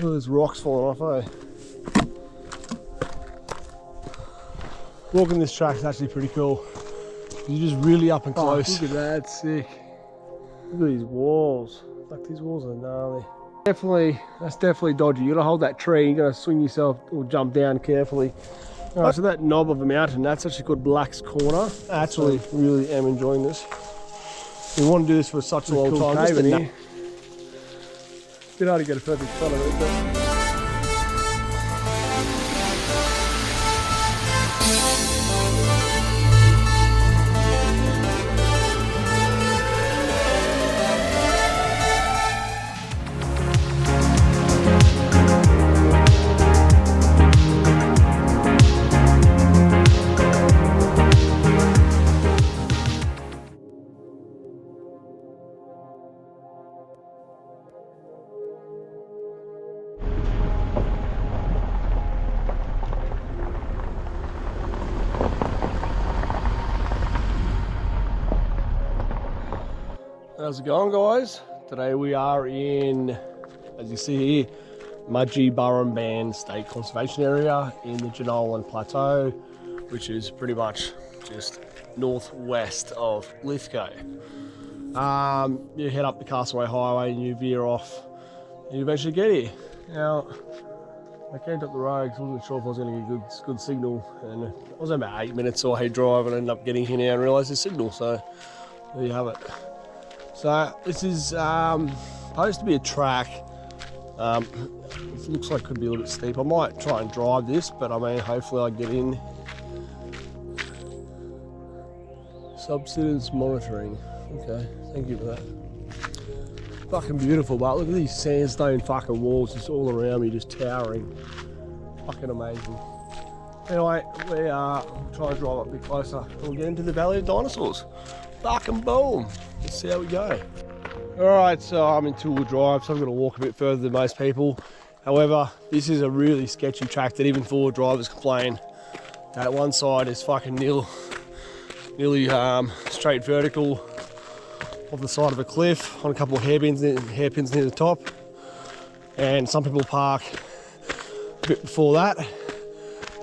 Look at those rocks falling off, eh? Walking this track is actually pretty cool. You're just really up and close. Look at that, sick. Look at these walls. Like, these walls are gnarly. That's definitely dodgy. You gotta hold that tree, you gotta swing yourself or jump down carefully. Alright, so that knob of a mountain, that's actually called Black's Corner. I actually really am enjoying this. We want to do this for such a long time. Just a bit hard to get a perfect shot of it, but how's it going, guys? Today we are in, as you see here, Mugii Murum State Conservation Area in the Genowlan Plateau, which is pretty much just northwest of Lithgow. You head up the Castaway Highway and you veer off and you eventually get here. Now, I came up the road because I wasn't sure if I was going to get a good signal, and it was about 8 minutes or head drive, and I ended up getting here now and realised there's signal, so there you have it. So this is supposed to be a track. It looks like it could be a little bit steep. I might try and drive this, but I mean, hopefully I get in. Subsidence monitoring. Okay, thank you for that. Fucking beautiful, but look at these sandstone fucking walls just all around me, just towering. Fucking amazing. Anyway, we are trying to drive up a bit closer and we'll get into the Valley of Dinosaurs. Fucking boom. Let's see how we go. Alright, so I'm in two-wheel drive, so I'm going to walk a bit further than most people. However, this is a really sketchy track that even four-wheel drivers complain that one side is fucking nearly straight vertical off the side of a cliff on a couple of hairpins near the top. And some people park a bit before that.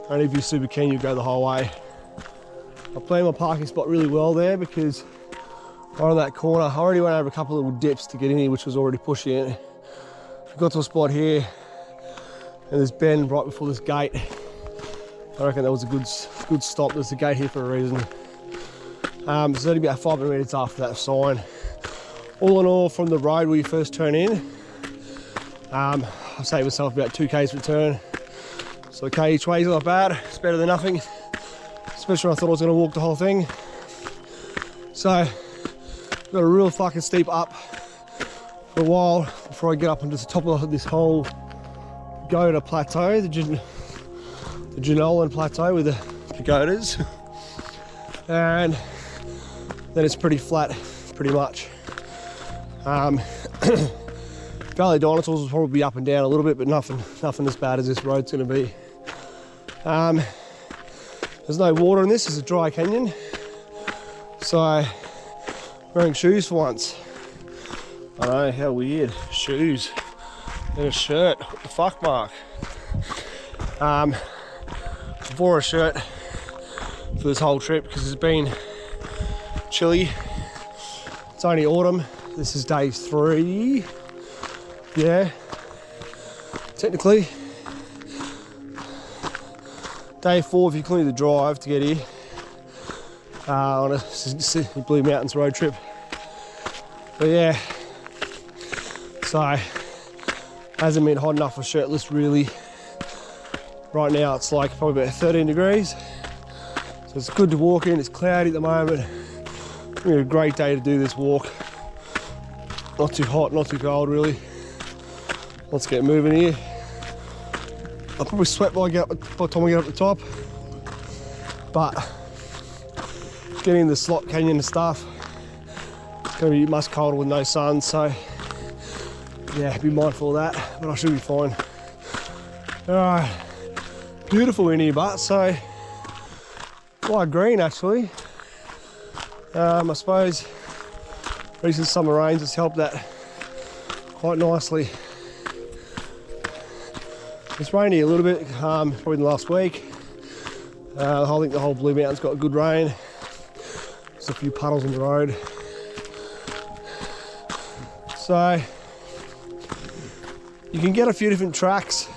And if you're super keen, you go the whole way. I planned my parking spot really well there because right on that corner, I already went over a couple of little dips to get in here, which was already pushing it. We got to a spot here, and there's bend right before this gate. I reckon that was a good stop. There's a gate here for a reason. It's only about 5 minutes after that sign. All in all, from the road where you first turn in, I saved myself about 2 k's return. So a k each way is not bad. It's better than nothing. Especially when I thought I was going to walk the whole thing. So, got a real fucking steep up for a while before I get up onto the top of this whole Pagoda Plateau, the Genowlan Plateau with the pagodas. And then it's pretty flat, pretty much. Valley of Dinosaurs will probably be up and down a little bit, but nothing as bad as this road's going to be. There's no water in this, it's a dry canyon. So, wearing shoes for once. I know, how weird. Shoes and a shirt. What the fuck, Mark? I wore a shirt for this whole trip because it's been chilly. It's only autumn. This is day 3. Yeah. Technically. Day 4 if you include the drive to get here on a Blue Mountains road trip. But yeah, so hasn't been hot enough for shirtless really. Right now it's like probably about 13 degrees. So it's good to walk in, it's cloudy at the moment. It's been a great day to do this walk. Not too hot, not too cold really. Let's get moving here. I'll probably sweat by the time we get up the top, but getting the slot canyon and stuff, it's going to be much colder with no sun, so yeah, be mindful of that, but I should be fine. Alright, beautiful in here, but so quite green actually. I suppose recent summer rains has helped that quite nicely. It's rained here a little bit, probably in the last week. I think the whole Blue Mountain's got good rain. There's a few puddles on the road. So you can get a few different tracks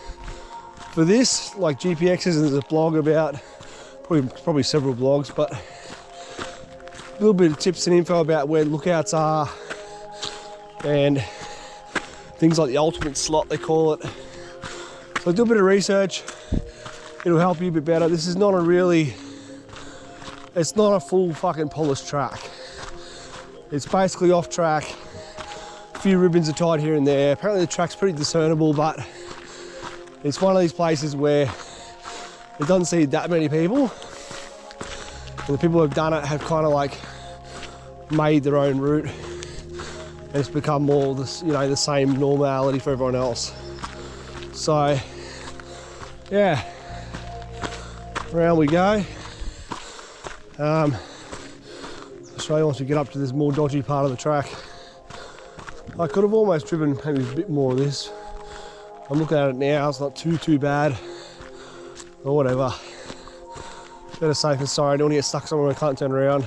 for this, like GPXs, and there's a blog about, probably several blogs, but a little bit of tips and info about where lookouts are and things like the ultimate slot, they call it. So do a bit of research, it'll help you a bit better. This is not it's not a full fucking polished track. It's basically off track. A few ribbons are tied here and there. Apparently the track's pretty discernible, but it's one of these places where it doesn't see that many people. And the people who have done it have kind of like made their own route. And it's become more this, you know, the same normality for everyone else. So, yeah, around we go. I'll show you once we get up to this more dodgy part of the track. I could have almost driven maybe a bit more of this. I'm looking at it now, it's not too bad. Or whatever. Better safe than sorry, I don't want to get stuck somewhere where I can't turn around.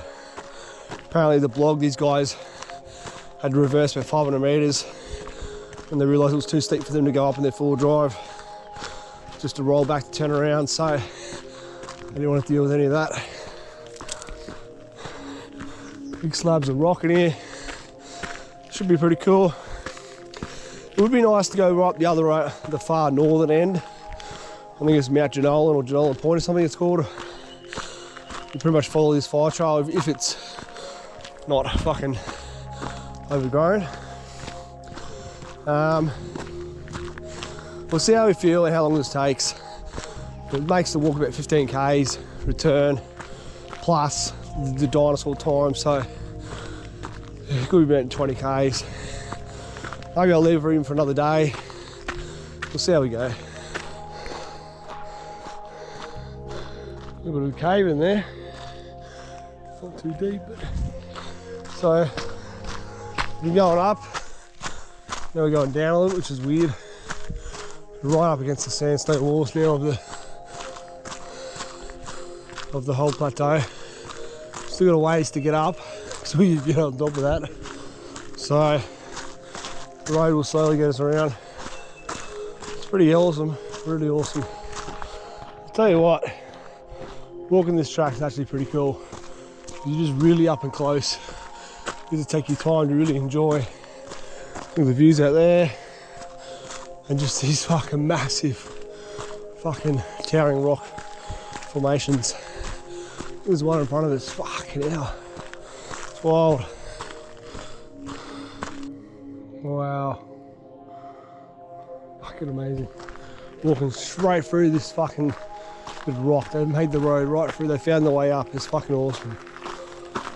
Apparently the blog, these guys had to reverse about 500 metres and they realised it was too steep for them to go up in their full drive. Just to roll back to turn around, so I didn't want to deal with any of that. Big slabs of rock in here. Should be pretty cool. It would be nice to go right up the far northern end. I think it's Mount Genowlan or Genowlan Point or something it's called. You pretty much follow this fire trail if it's not fucking overgrown. We'll see how we feel and how long this takes. It makes the walk about 15 k's return plus the dinosaur time, so it could be about 20 k's. Maybe I'll leave room for another day. We'll see how we go. A little bit of a cave in there. Not too deep, but so we're going up. Now we're going down a little, which is weird. We're right up against the sandstone walls now of the whole plateau. Still got a ways to get up, so we get on top of that. So the road will slowly get us around. It's pretty awesome, really awesome. I'll tell you what, walking this track is actually pretty cool. You're just really up and close. You have to take your time to really enjoy. Look at the views out there. And just these fucking massive, fucking towering rock formations. There's one in front of us, fucking hell. It's wild. Wow. Fucking amazing. Walking straight through this fucking bit of rock. They made the road right through, they found the way up. It's fucking awesome.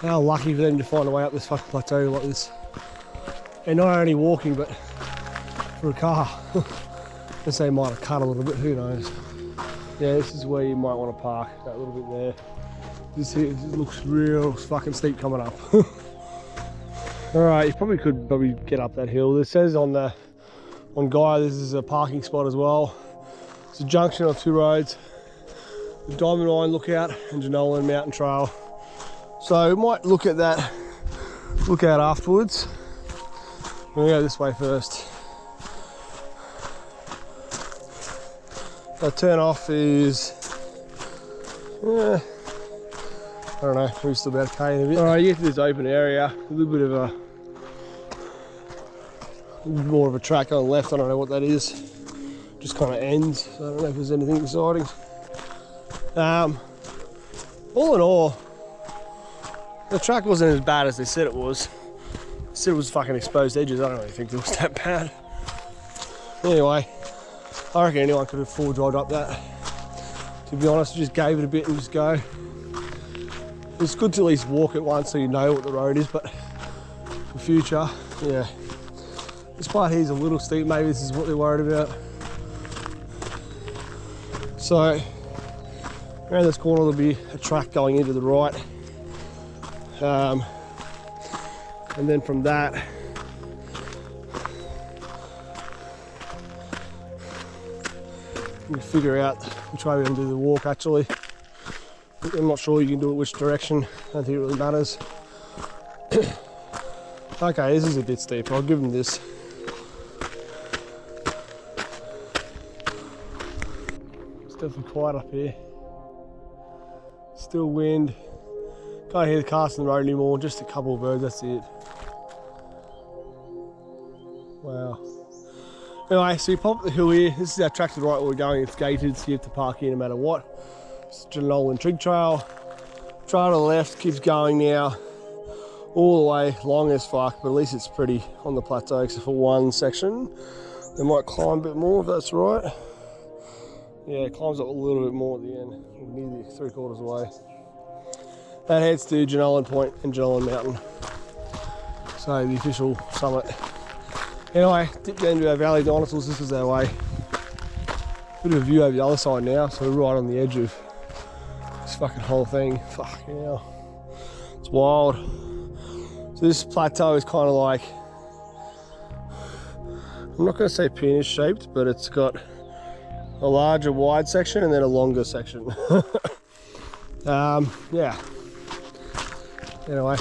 How lucky for them to find a way up this fucking plateau like this. And not only walking, but for a car. Guess they might have cut a little bit, who knows. Yeah, this is where you might want to park, that little bit there. This here looks real fucking steep coming up. Alright, you probably could get up that hill. It says on Gaia this is a parking spot as well. It's a junction of two roads. The Diamond Mine Lookout and Genowlan Mountain Trail. So we might look at that lookout afterwards. We'll go this way first. So turn off is, I don't know, we're still about to K in a bit. Alright, you get to this open area, a little bit more of a track on the left, I don't know what that is. Just kind of ends, so I don't know if there's anything exciting. All in all, the track wasn't as bad as they said it was. They said it was fucking exposed edges, I don't really think it was that bad. Anyway, I reckon anyone could have full drive up that. To be honest, just gave it a bit and just go. It's good to at least walk it once so you know what the road is, but for future, yeah. This part here is a little steep, maybe this is what they're worried about. So, around this corner there'll be a track going into the right. And then from that, You can figure out which way we're going to do the walk actually. I'm not sure you can do it which direction. I don't think it really matters. Okay, this is a bit steep. I'll give them this. It's definitely quiet up here. Still wind. Can't hear the cars on the road anymore. Just a couple of birds, that's it. Wow. Anyway, so you pop up the hill here. This is our track to the right where we're going. It's gated, so you have to park here no matter what. It's Genowlan Trig Trail. Trail to the left keeps going now. All the way, long as fuck, but at least it's pretty on the plateau except for one section. They might climb a bit more if that's right. Yeah, it climbs up a little bit more at the end. We're nearly 3/4 away. That heads to Genowlan Point and Genowlan Mountain. So the official summit. Anyway, dip down to our Valley Dinosaurs, this is our way. Bit of a view over the other side now, so we're right on the edge of this fucking whole thing. Fucking hell. It's wild. So this plateau is kind of like, I'm not going to say penis shaped, but it's got a larger wide section and then a longer section. Yeah. Anyway,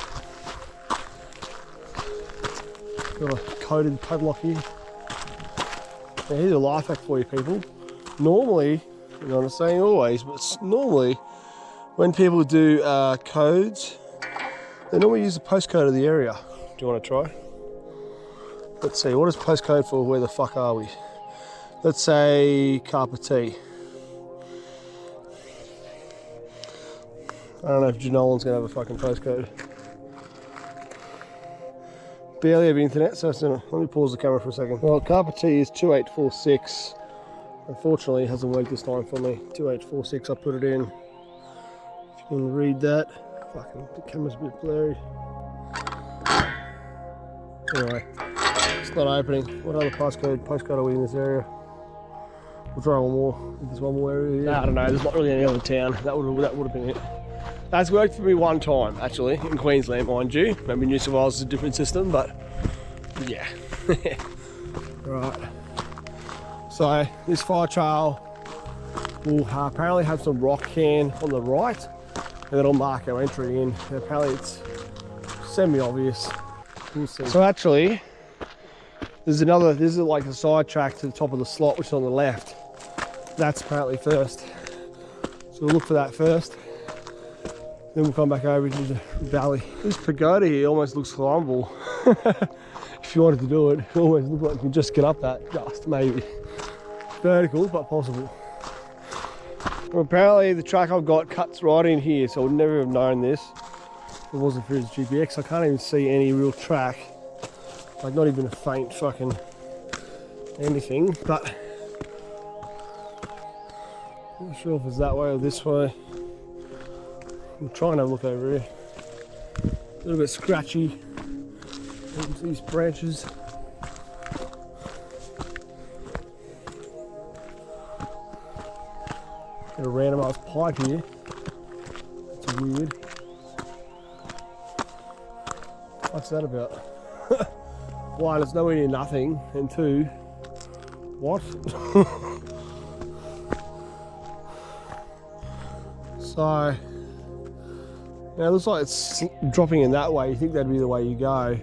got a coated padlock here. Now here's a life hack for you people. Normally, I'm not saying always, but normally when people do codes, they normally use the postcode of the area. Do you want to try? Let's see, what is postcode for where the fuck are we? Let's say Carpet. I don't know if Genowlan's gonna have a fucking postcode. Barely have internet, so let me pause the camera for a second. Well, Carpet is 2846. Unfortunately, it hasn't worked this time for me. 2846, I put it in. If you can read that. Fucking, the camera's a bit blurry. Anyway, it's not opening. What other postcode are we in this area? We'll try one more. There's one more area here. I don't know, there's not really any other town. That would have been it. That's worked for me one time, actually, in Queensland, mind you. Maybe New South Wales is a different system, but yeah. Right. So, this fire trail will apparently have some rock cairn on the right, and that'll mark our entry in. And apparently it's semi-obvious. We'll see. So actually, this is like a side track to the top of the slot, which is on the left. That's apparently first. So we'll look for that first. Then we'll come back over into the valley. This pagoda here almost looks climbable. If you wanted to do it, it almost looks like you can just get up that, just maybe. Vertical, but possible. Well, apparently the track I've got cuts right in here, so I would never have known this. If it wasn't for his GPX. I can't even see any real track. Like not even a faint fucking anything, but I'm not sure if it's that way or this way. I'm trying to have a look over here. A little bit scratchy. These branches. Got a random ass pipe here. That's weird. What's that about? One, it's nowhere near nothing, and two, what? So, now it looks like it's dropping in that way. You think that'd be the way you go.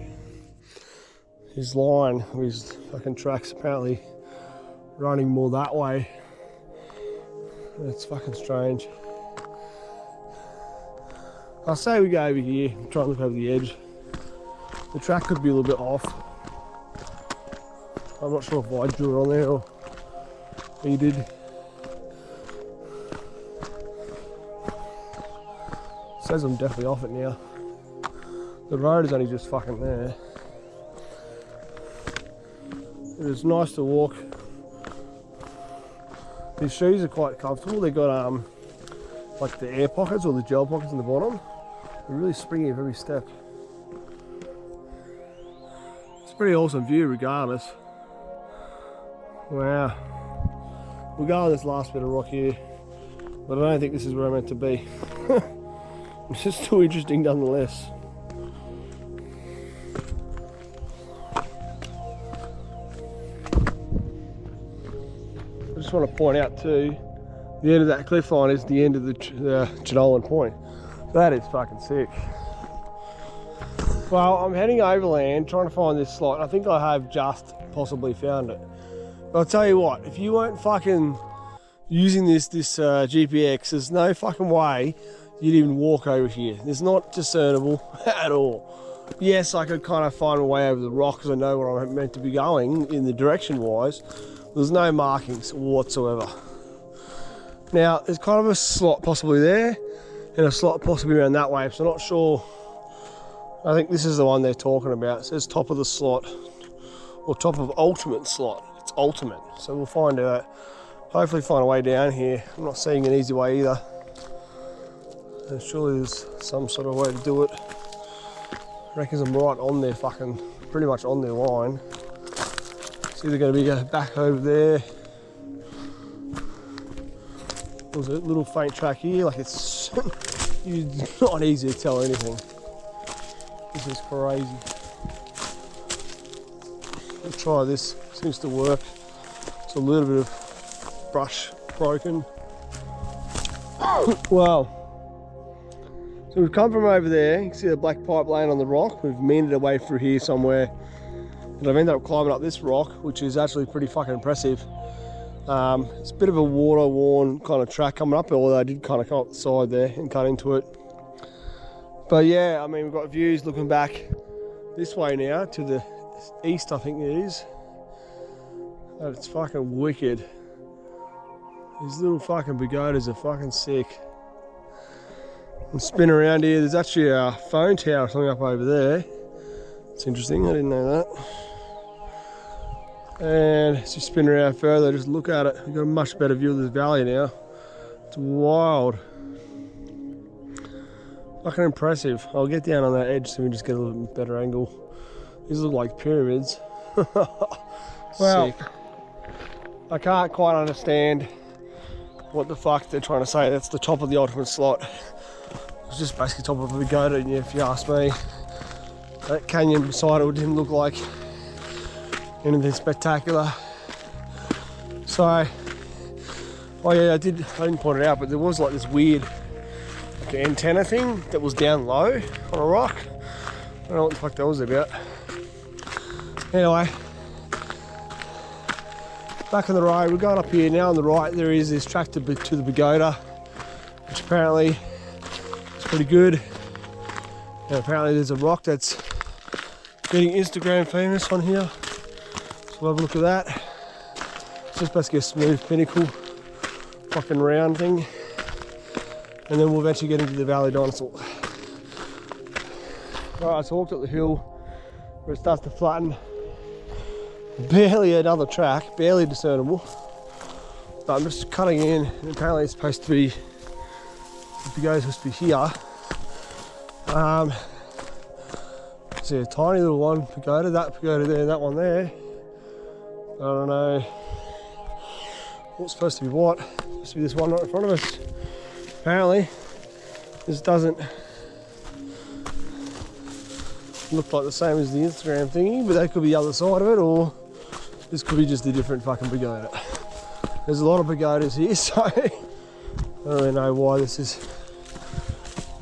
His line, his fucking tracks apparently running more that way. It's fucking strange. I'll say we go over here, try and look over the edge. The track could be a little bit off. I'm not sure if I drew it on there or he did. Says I'm definitely off it now. The road is only just fucking there. It's nice to walk. These shoes are quite comfortable. They've got like the air pockets or the gel pockets in the bottom. They're really springy with every step. It's a pretty awesome view regardless. Wow. We'll go on this last bit of rock here, but I don't think this is where I'm meant to be. It's just too interesting nonetheless. I just want to point out too, the end of that cliff line is the end of the Genowlan point. That is fucking sick. Well, I'm heading overland trying to find this slot. I think I have just possibly found it. But I'll tell you what, if you weren't fucking using this GPX, there's no fucking way you'd even walk over here. It's not discernible at all. Yes, I could kind of find my way over the rock because I know where I'm meant to be going in the direction wise. There's no markings whatsoever. Now, there's kind of a slot possibly there and a slot possibly around that way, so I'm not sure. I think this is the one they're talking about. It says top of the slot or top of ultimate slot. It's ultimate, so we'll find out. Hopefully find a way down here. I'm not seeing an easy way either. And surely there's some sort of way to do it. I reckon I'm right on there, fucking pretty much on their line. It's either going to be go back over there. There's a little faint track here, like it's not easy to tell anything. This is crazy. Let's try this, seems to work. It's a little bit of brush broken. Wow. So we've come from over there, you can see the black pipe laying on the rock. We've meandered our way through here somewhere. And I've ended up climbing up this rock, which is actually pretty fucking impressive. It's a bit of a water-worn kind of track coming up, although I did kind of come up the side there and cut into it. But yeah, I mean, we've got views looking back this way now to the east, I think it is. And it's fucking wicked. These little fucking pagodas are fucking sick. And spin around here, there's actually a phone tower or something up over there. It's interesting, I didn't know that. And it's just spin around further, just look at it. We've got a much better view of this valley now. It's wild. Fucking impressive. I'll get down on that edge so we just get a little bit better angle. These look like pyramids. Well, sick. I can't quite understand what the fuck they're trying to say. That's the top of the ultimate slot. It's just basically top of a pagoda, and if you ask me. That canyon beside it didn't look like anything spectacular. So, oh yeah, I didn't point it out, but there was like this weird like antenna thing that was down low on a rock. I don't know what the fuck that was about. Anyway, back on the road, we're going up here now. On the right, there is this track to the pagoda, which apparently is pretty good. And apparently there's a rock that's getting Instagram famous on here. So we'll have a look at that. It's just basically a smooth pinnacle, fucking round thing. And then we'll eventually get into the Valley Dinosaur. Alright, so I walked up the hill where it starts to flatten. Barely another track, barely discernible. But I'm just cutting in, and apparently it's supposed to be, the pagoda's supposed to be here. See a tiny little one pagoda, that pagoda there, that one there. I don't know what's supposed to be what. It's supposed to be this one right in front of us. Apparently, this doesn't look like the same as the Instagram thingy, but that could be the other side of it, or this could be just a different fucking pagoda. There's a lot of pagodas here, so I don't really know why this is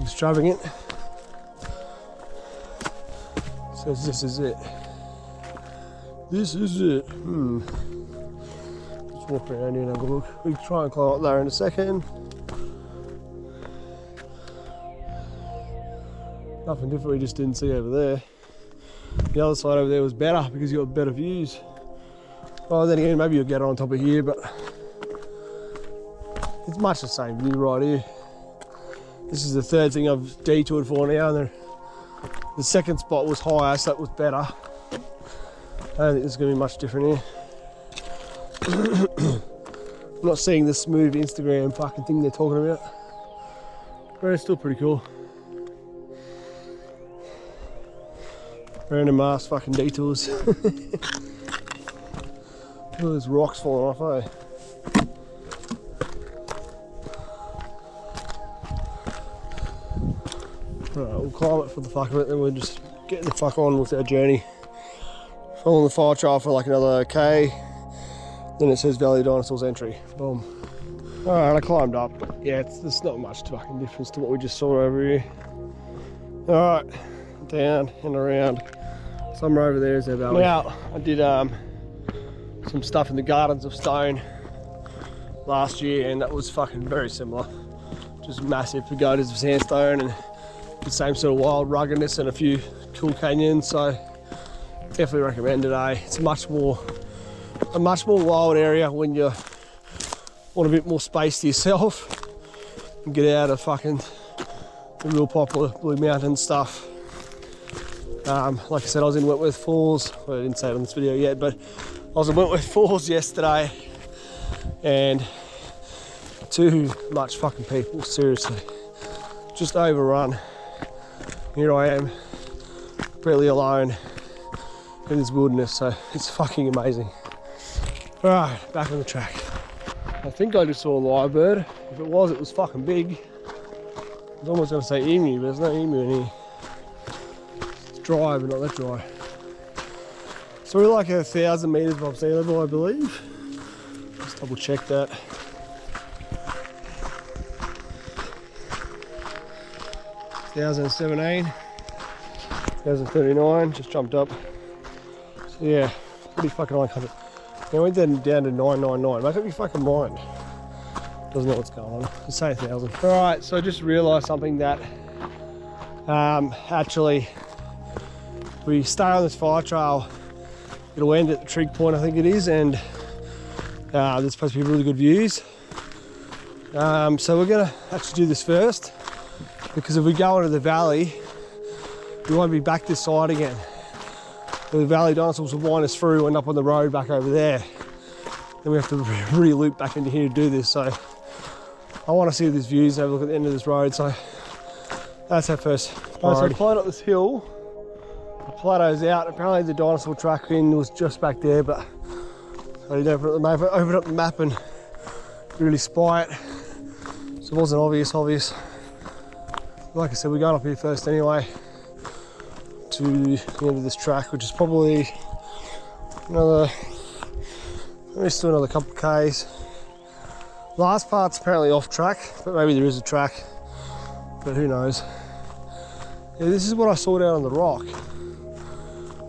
extravagant. So this is it. This is it. Let's walk around here and have a look. We can try and climb up there in a second. Nothing different we just didn't see over there. The other side over there was better because you got better views. Oh, then again, maybe you'll get on top of here, but it's much the same view right here. This is the third thing I've detoured for now, and the second spot was higher, so that was better. I don't think there's going to be much different here. I'm not seeing the smooth Instagram fucking thing they're talking about, but it's still pretty cool. Random ass fucking detours. Look at those rocks falling off, eh? Right, we'll climb it for the fuck of it, then we're just getting the fuck on with our journey. Following the fire trail for like another K, Then it says Valley Dinosaurs entry. Boom. Alright, I climbed up. Yeah, there's not much fucking difference to what we just saw over here. Alright, down and around. Somewhere over there is our valley. Now, I did some stuff in the Gardens of Stone last year, and that was fucking very similar. Just massive pagodas of sandstone and the same sort of wild ruggedness and a few cool canyons. So definitely recommend it. It's a much more wild area when you want a bit more space to yourself and get out of fucking the real popular Blue Mountain stuff. Like I said, I was in Wentworth Falls. Well, I didn't say it on this video yet, but I was in Wentworth Falls yesterday, and too much fucking people, seriously. Just overrun. Here I am, completely alone in this wilderness, so it's fucking amazing. Alright, back on the track. I think I just saw a lyrebird. If it was fucking big. I was almost going to say emu, but there's no emu in here. It's dry, but not that dry. So we're like 1,000 metres above sea level, I believe. Let's double check that. Thousand 17, 1039, just jumped up. So yeah, pretty fucking high country. Now we went down to 999. Make up your fucking mind. Doesn't know what's going on. Let's say 1,000. Alright, so I just realised something that actually we stay on this fire trail. It'll end at the trig point, I think it is, and there's supposed to be really good views. So we're gonna actually do this first, because if we go into the valley, we won't be back this side again. The valley dinosaurs will wind us through, end up on the road back over there. Then we have to re-loop back into here to do this. So I want to see these views and have a look at the end of this road. So that's our first priority. So I climbed up this hill. The Plato's out. Apparently the dinosaur track was just back there, but I didn't open up the map and really spy it. So it wasn't obvious. Like I said, we're going up here first anyway, to the end of this track, which is probably still another couple of Ks. Last part's apparently off track, but maybe there is a track, but who knows. Yeah, this is what I saw down on the rock.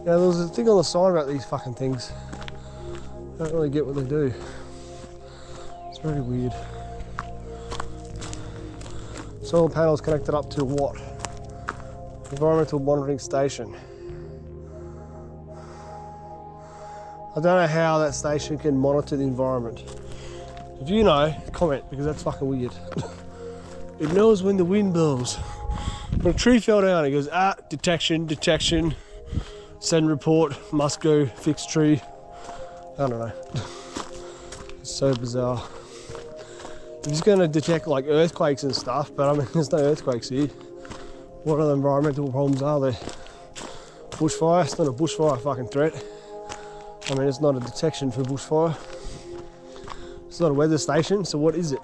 Now there was a thing on the side about these fucking things. I don't really get what they do. It's very weird. Soil panels connected up to what? Environmental monitoring station. I don't know how that station can monitor the environment. If you know, comment, because that's fucking weird. It knows when the wind blows. When a tree fell down, it goes, detection, send report, must go, fix tree. I don't know. It's so bizarre. It's going to detect like earthquakes and stuff, but I mean, there's no earthquakes here. What other environmental problems are there? Bushfire? It's not a bushfire fucking threat. I mean, it's not a detection for bushfire. It's not a weather station, so what is it?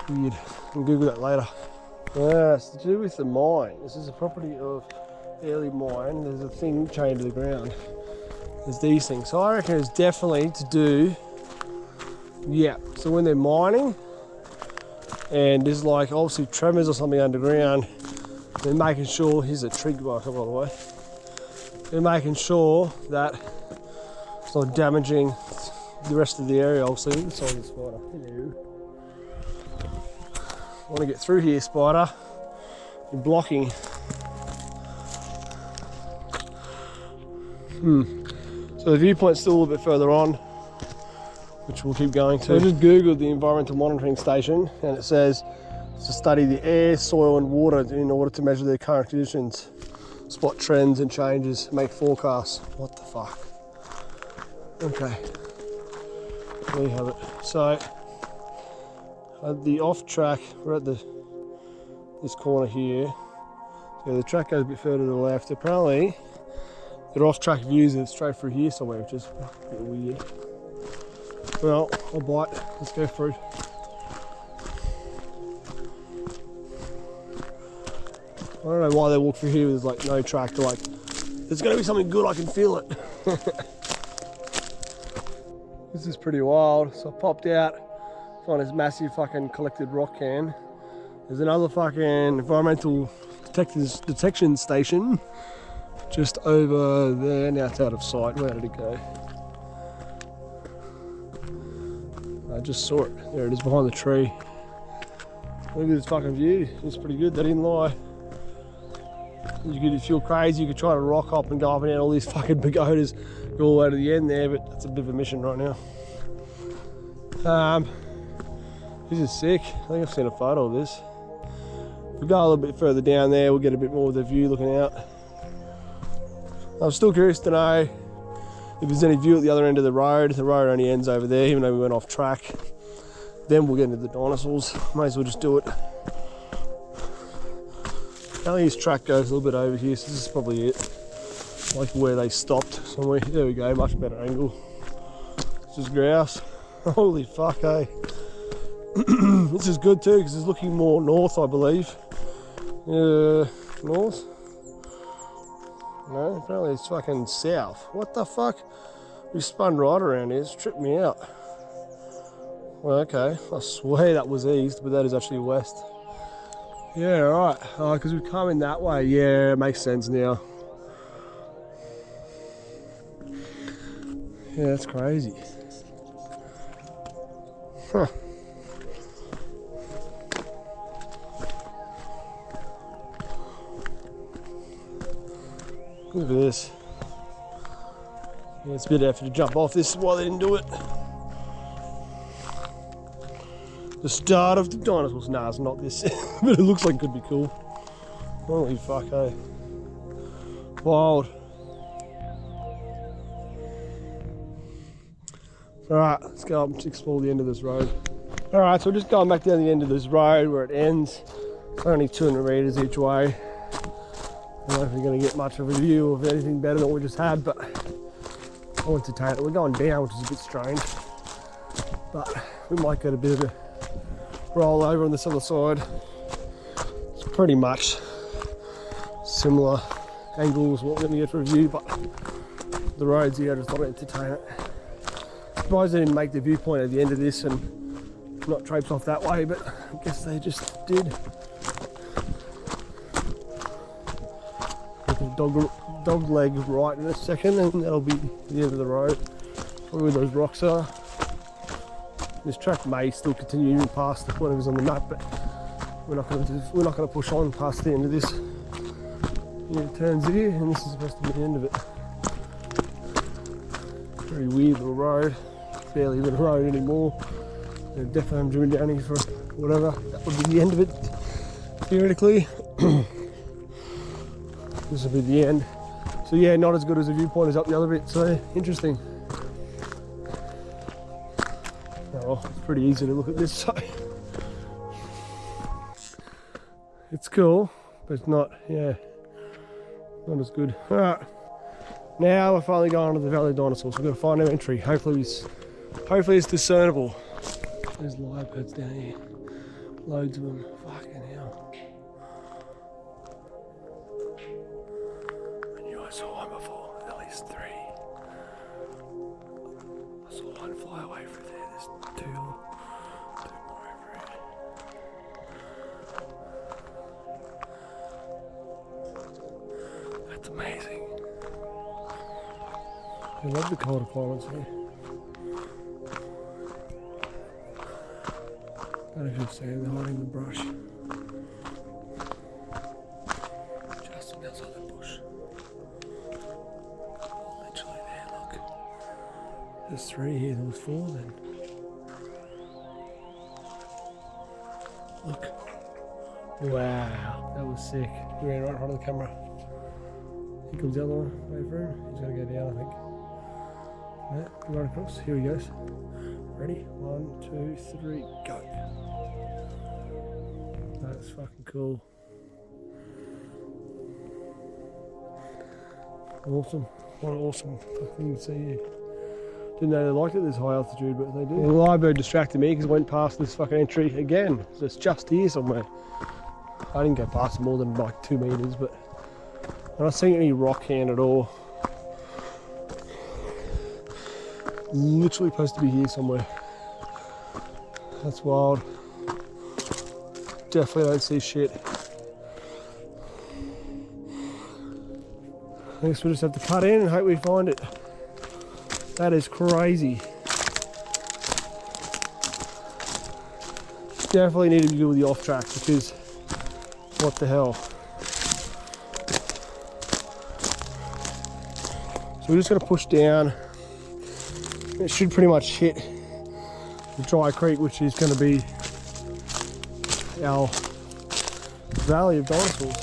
Weird. I can Google that later. Yeah, it's to do with the mine. This is a property of the early mine. There's a thing chained to the ground. There's these things. So I reckon it's definitely to do. Yeah, so when they're mining and there's like obviously tremors or something underground, they're making sure, here's a trig marker by the way, they're making sure that it's not damaging the rest of the area. Obviously, it's on the spider. Hello. I want to get through here, spider. You're blocking. So the viewpoint's still a little bit further on, which we'll keep going to. So I just googled the environmental monitoring station, and it says to study the air, soil and water in order to measure their current conditions, spot trends and changes, make forecasts. What the fuck? Okay, there you have it. So at the off track, we're at this corner here. So the track goes a bit further to the left. Apparently their off track views are straight through here somewhere, which is a bit weird. Well, I'll bite. Let's go through. I don't know why they walk through here with like no track. They're like, there's going to be something good, I can feel it. This is pretty wild. So I popped out, found this massive fucking collected rock can. There's another fucking environmental detection station just over there. Now it's out of sight. Where did it go? I just saw it. There it is behind the tree. Look at this fucking view. It's pretty good. They didn't lie. You could feel crazy. You could try to rock hop and go up and down all these fucking pagodas, go all the way to the end there, but that's a bit of a mission right now. This is sick. I think I've seen a photo of this. If we go a little bit further down there, we'll get a bit more of the view looking out. I'm still curious to know if there's any view at the other end of the road. The road only ends over there, even though we went off track. Then we'll get into the dinosaurs. May as well just do it. I think this track goes a little bit over here, so this is probably it. Like where they stopped somewhere. There we go, much better angle. This is grouse. Holy fuck, eh? This is good too, because it's looking more north, I believe. North? No, apparently it's fucking south. What the fuck? We spun right around here, it's tripped me out. Well, okay, I swear that was east, but that is actually west. Yeah, right, because we've come in that way. Yeah, it makes sense now. Yeah, that's crazy. Huh. Look at this. Yeah, it's a bit of effort to jump off. This is why they didn't do it. The start of the dinosaurs. Nah, it's not this. But it looks like it could be cool. Holy fuck, hey. Wild. Alright, let's go up and explore the end of this road. Alright, so we're just going back down the end of this road where it ends. It's only 200 metres each way. I don't know if we're going to get much of a view of anything better than what we just had, but I want to take it. We're going down, which is a bit strange. But we might get a bit of a roll over on this other side. It's pretty much similar angles what we're going to get for a view, but the roads here, I just thought I'd entertain it. Surprised they didn't make the viewpoint at the end of this and not traipse off that way, but I guess they just did. Dog leg right in a second, and that'll be the end of the road. Probably where those rocks are. This track may still continue even past whatever's on the map, but we're not going to push on past the end of this. Yeah, it turns here, and this is supposed to be the end of it. Very weird little road. Barely even a road anymore. And definitely I'm driven down here for whatever. That would be the end of it, theoretically. This will be the end. So yeah, not as good as the viewpoint as up the other bit, so interesting. Oh, it's pretty easy to look at this side. It's cool, but it's not, yeah, not as good. Alright, now we're finally going to the Valley of Dinosaurs. We're going to find our entry. Hopefully it's discernible. There's live birds down here. Loads of them. Fucking hell. I knew I saw one before. At least 3. I saw one fly away from there. There's two more over here. That's amazing. I love the colder climates here. I don't know if you'll see them, they're hiding in the brush. Just on the outside of the bush. Literally there, look. There's 3 here, there was 4 then. Look. Wow, that was sick. He ran right in front of the camera. Here comes the other one, wait for him. He's gonna go down, I think. Yeah, right across, here he goes. Ready? 1, 2, 3, go. That's fucking cool. Awesome. What an awesome fucking thing to see here. Didn't know they liked it this high altitude, but they do. The live bird distracted me because I went past this fucking entry again. So it's just here somewhere. I didn't go past more than like 2 meters, but I'm not seeing any rock hand at all. literally supposed to be here somewhere. That's wild. Definitely don't see shit. I guess we'll just have to cut in and hope we find it. That is crazy. Definitely need to be good with the off track because what the hell. So we're just going to push down. It should pretty much hit the dry creek, which is going to be our Valley of Dinosaurs.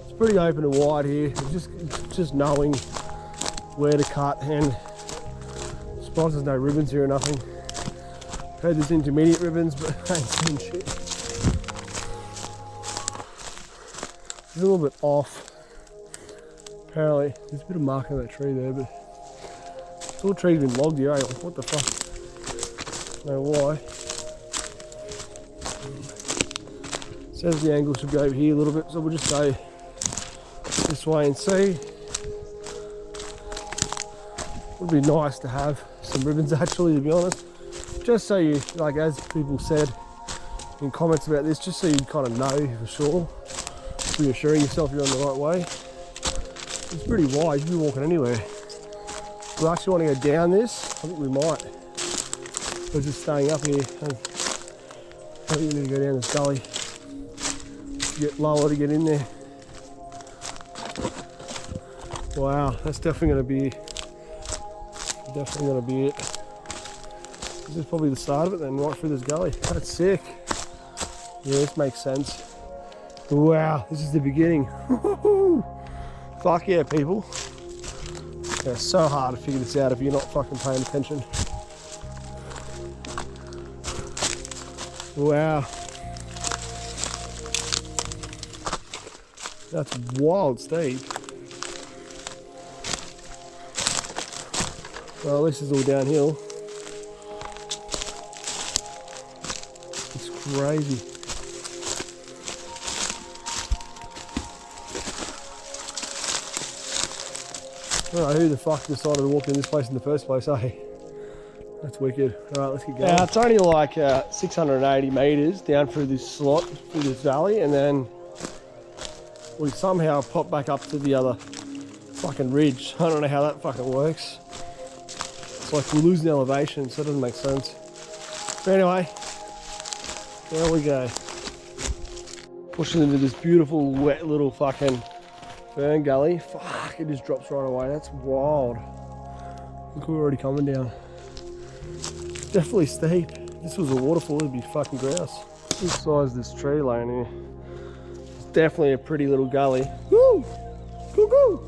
It's pretty open and wide here. It's just knowing where to cut, and I suppose there's no ribbons here or nothing. Heard there's intermediate ribbons, but I ain't seen shit. It's a little bit off. Apparently, there's a bit of mark on that tree there, but this whole tree's been logged here, eh? What the fuck? Don't know why. It says the angle should go over here a little bit, so we'll just go this way and see. Would be nice to have some ribbons actually, to be honest. Just so you, like as people said in comments about this, just so you kind of know for sure, reassuring yourself you're on the right way. It's pretty wide, you can be walking anywhere. Do we actually want to go down this? I think we might. We're just staying up here. I think we need to go down this gully. Get lower to get in there. Wow, that's definitely going to be it. This is probably the start of it then, right through this gully. That's sick. Yeah, this makes sense. Wow, this is the beginning. Fuck yeah, people. Yeah, it's so hard to figure this out if you're not fucking paying attention. Wow. That's wild steep. Well, this is all downhill. It's crazy. I don't know who the fuck decided to walk in this place in the first place, eh? That's wicked. Alright, let's get going. Now, it's only like 680 metres down through this slot, through this valley, and then we somehow pop back up to the other fucking ridge. I don't know how that fucking works. It's like we're losing elevation, so it doesn't make sense. But anyway, there we go. Pushing into this beautiful, wet little fucking fern gully. Fuck, it just drops right away. That's wild. Look, we're already coming down. Definitely steep. If this was a waterfall, it'd be fucking grouse. This size this tree line here. It's definitely a pretty little gully. Woo! Cuckoo!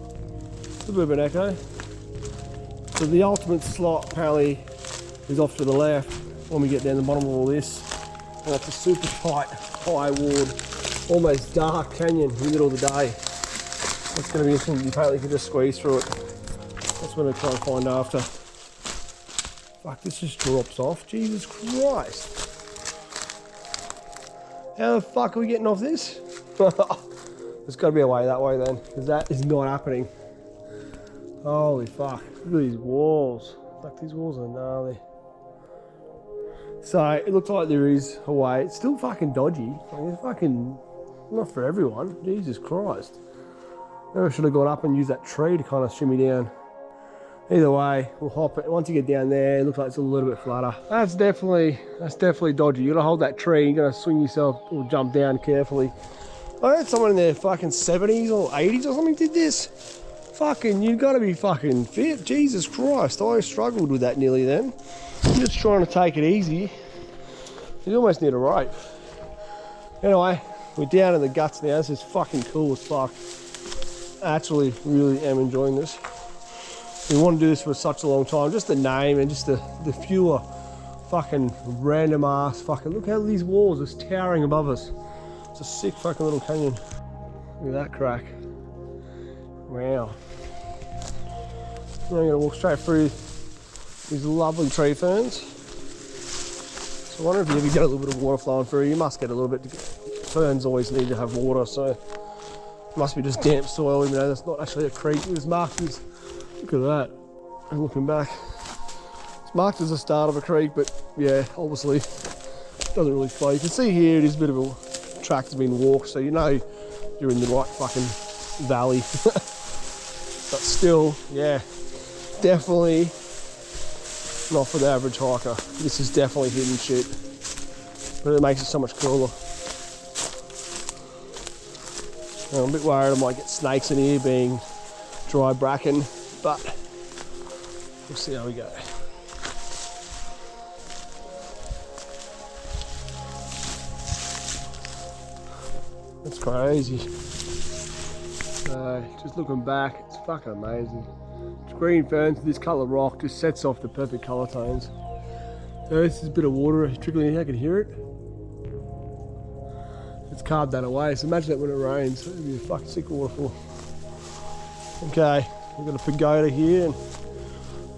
A bit of an echo. So the ultimate slot apparently is off to the left when we get down the bottom of all this. And that's a super tight, high walled, almost dark canyon in the middle of the day. That's going to be interesting. You apparently can just squeeze through it. That's what I'm trying to find after. Fuck, this just drops off. Jesus Christ. How the fuck are we getting off this? There's got to be a way that way then, because that is not happening. Holy fuck. Look at these walls. Fuck, these walls are gnarly. So, it looks like there is a way. It's still fucking dodgy. Like, it's fucking not for everyone. Jesus Christ. Maybe I should have gone up and used that tree to kind of shimmy down. Either way, we'll hop it. Once you get down there, it looks like it's a little bit flatter. That's definitely dodgy. You gotta hold that tree, you gotta swing yourself or jump down carefully. I heard someone in their fucking 70s or 80s or something did this. Fucking, you've gotta be fucking fit. Jesus Christ, I struggled with that nearly then. I'm just trying to take it easy. You almost need a rope. Anyway, we're down in the guts now. This is fucking cool as fuck. I actually really am enjoying this. We want to do this for such a long time. Just the name and just the fewer fucking random ass fucking. Look how these walls are towering above us. It's a sick fucking little canyon. Look at that crack. Wow. Now I'm gonna walk straight through these lovely tree ferns. So I wonder if you ever get a little bit of water flowing through. You must get a little bit. Ferns always need to have water, so Must be just damp soil, even though that's not actually a creek. It was marked as, look at that. And looking back, it's marked as the start of a creek, but yeah, obviously it doesn't really flow. You can see here it is a bit of a track that's been walked, so you know you're in the right fucking valley. But still, yeah, definitely not for the average hiker. This is definitely hidden shit, but it makes it so much cooler. And I'm a bit worried I might get snakes in here being dry bracken, but we'll see how we go. That's crazy. Just looking back, it's fucking amazing. It's green ferns, this colour rock just sets off the perfect colour tones. So this is a bit of water trickling in, I can hear it. It's carved that away, so imagine that when it rains, it'd be a fucking sick waterfall. Okay, we've got a pagoda here, and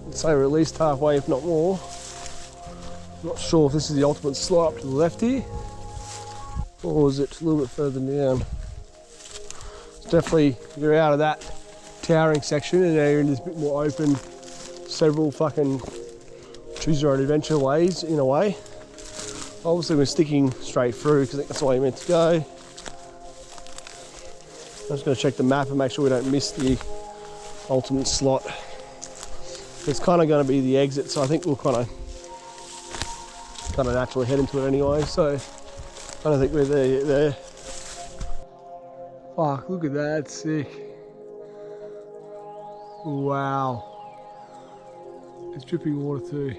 I'd say we're at least halfway, if not more. I'm not sure if this is the ultimate slide up to the left here, or is it a little bit further down. It's definitely, you're out of that towering section, and now you're in this bit more open, several fucking choose your own adventure ways, in a way. Obviously we're sticking straight through because I think that's the way you're meant to go. I'm just going to check the map and make sure we don't miss the ultimate slot. It's kind of going to be the exit, so I think we'll kind of naturally head into it anyway, so I don't think we're there yet there. Fuck, look at that, it's sick. Wow. It's dripping water too.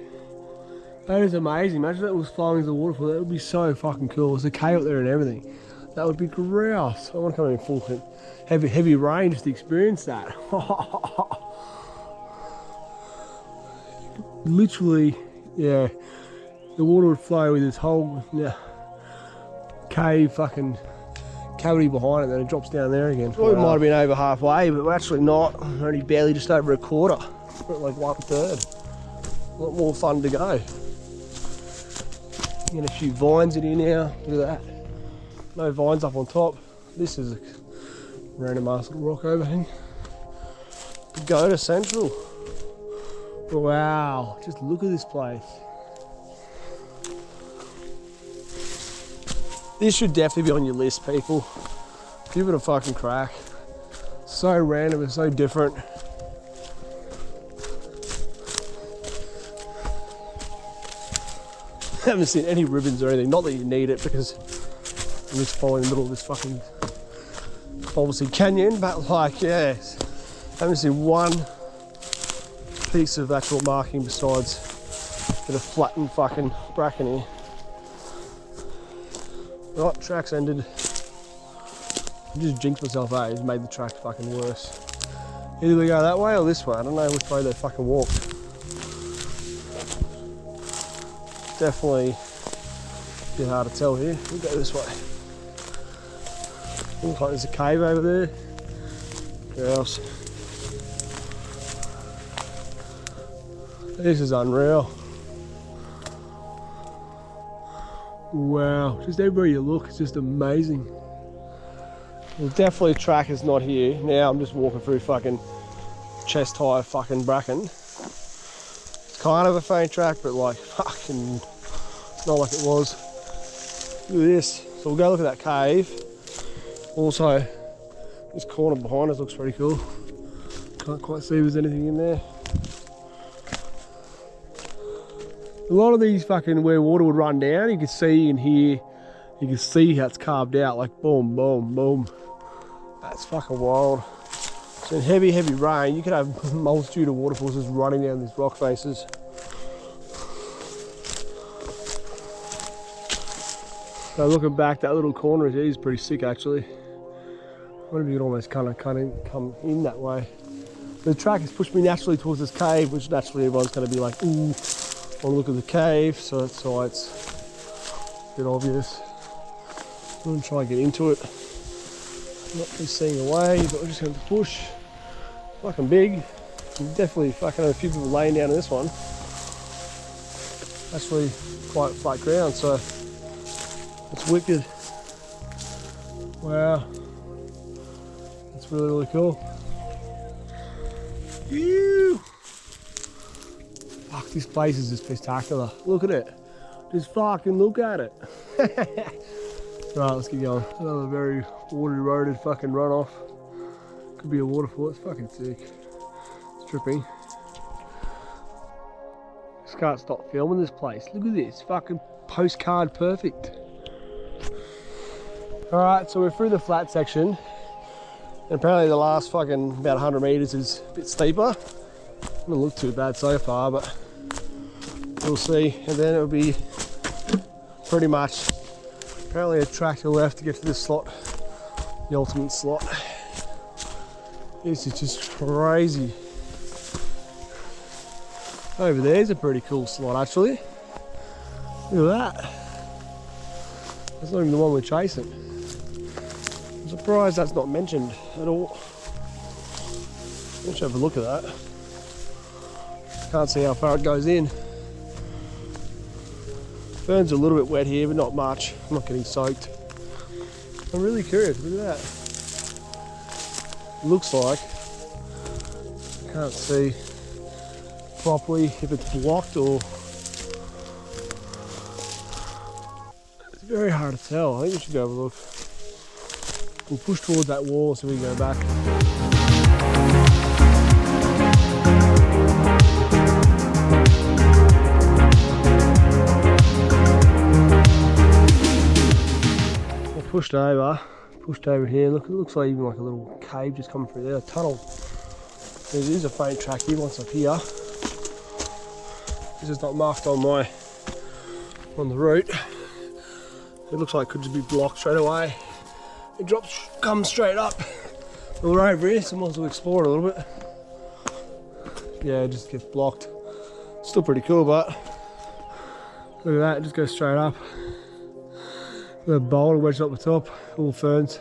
That is amazing. Imagine that was flowing as a waterfall. That would be so fucking cool. There's a cave up there and everything. That would be grouse. I want to come in full heavy rain just to experience that. Literally, yeah. The water would flow with this whole cave fucking cavity behind it, then it drops down there again. Well, we might have been over halfway, but we're actually not. We're only barely just over a quarter. We're at like 1/3. A lot more fun to go. Get a few vines in here now. Look at that. No vines up on top. This is a random ass little rock overhang. Pagoda Central. Wow, just look at this place. This should definitely be on your list, people. Give it a fucking crack. So random and so different. I haven't seen any ribbons or anything. Not that you need it, because I'm just following the middle of this fucking, obviously, canyon, but like, yeah, I haven't seen one piece of actual marking besides a bit of flattened fucking bracken here. Right, track's ended. I just jinxed myself out. It's made the track fucking worse. Either we go that way or this way. I don't know which way they fucking walked. Definitely a bit hard to tell here. We'll go this way. Looks like there's a cave over there. Where else? This is unreal. Wow, just everywhere you look, it's just amazing. Well, definitely track is not here. Now I'm just walking through fucking chest high fucking bracken. It's kind of a faint track, but like fucking not like it was. Look at this. So we'll go look at that cave. Also, this corner behind us looks pretty cool. Can't quite see if there's anything in there. A lot of these fucking where water would run down, you can see in here, you can see how it's carved out, like boom, boom, boom. That's fucking wild. So in heavy rain, you could have a multitude of waterfalls just running down these rock faces. So looking back, that little corner is pretty sick actually. I wonder if you could almost kind of come in that way. The track has pushed me naturally towards this cave, which naturally everyone's going to be like, ooh, I want to look at the cave, so that's why it's a bit obvious. I'm going to try and get into it. Not really seeing a way, but we're just going to push. Fucking big. Definitely fucking a few people laying down in this one. Actually quite flat ground, so it's wicked. Wow. Really, really cool. Ew. Fuck, this place is just spectacular. Look at it. Just fucking look at it. Right, let's keep going. Another very water eroded fucking runoff. Could be a waterfall. It's fucking sick. It's tripping. Just can't stop filming this place. Look at this. Fucking postcard perfect. Alright, so we're through the flat section. And apparently the last fucking about 100 meters is a bit steeper. Doesn't look too bad so far, but we'll see. And then it'll be pretty much apparently a track to the left to get to this slot, the ultimate slot. This is just crazy. Over there's a pretty cool slot actually. Look at that. That's not even the one we're chasing. I'm surprised that's not mentioned at all. Let's have a look at that. Can't see how far it goes in. Fern's a little bit wet here, but not much. I'm not getting soaked. I'm really curious. Look at that. Looks like, I can't see properly if it's blocked or. It's very hard to tell. I think we should go have a look. We'll push towards that wall so we can go back. Pushed over here. Look, it looks like even like a little cave just coming through there, a tunnel. There is a faint track here once up here. This is not marked on the route. It looks like it could just be blocked straight away. It comes straight up. Well, we're over here, so might as well explore it a little bit. Yeah, it just gets blocked. Still pretty cool, but look at that, it just goes straight up. The boulder wedged up the top, all ferns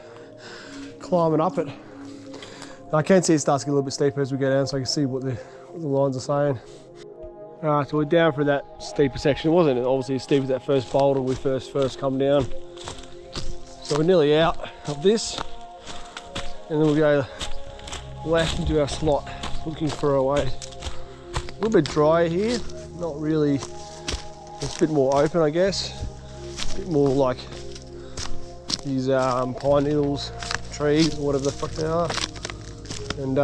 climbing up it. I can see it starts to get a little bit steeper as we go down, so I can see what the lines are saying. Alright, so we're down for that steeper section. It wasn't obviously as steep as that first boulder we first come down. So we're nearly out of this, and then we'll go left into our slot, looking for a way. A little bit drier here, not really. It's a bit more open, I guess. A bit more like these pine needles, trees, or whatever the fuck they are, and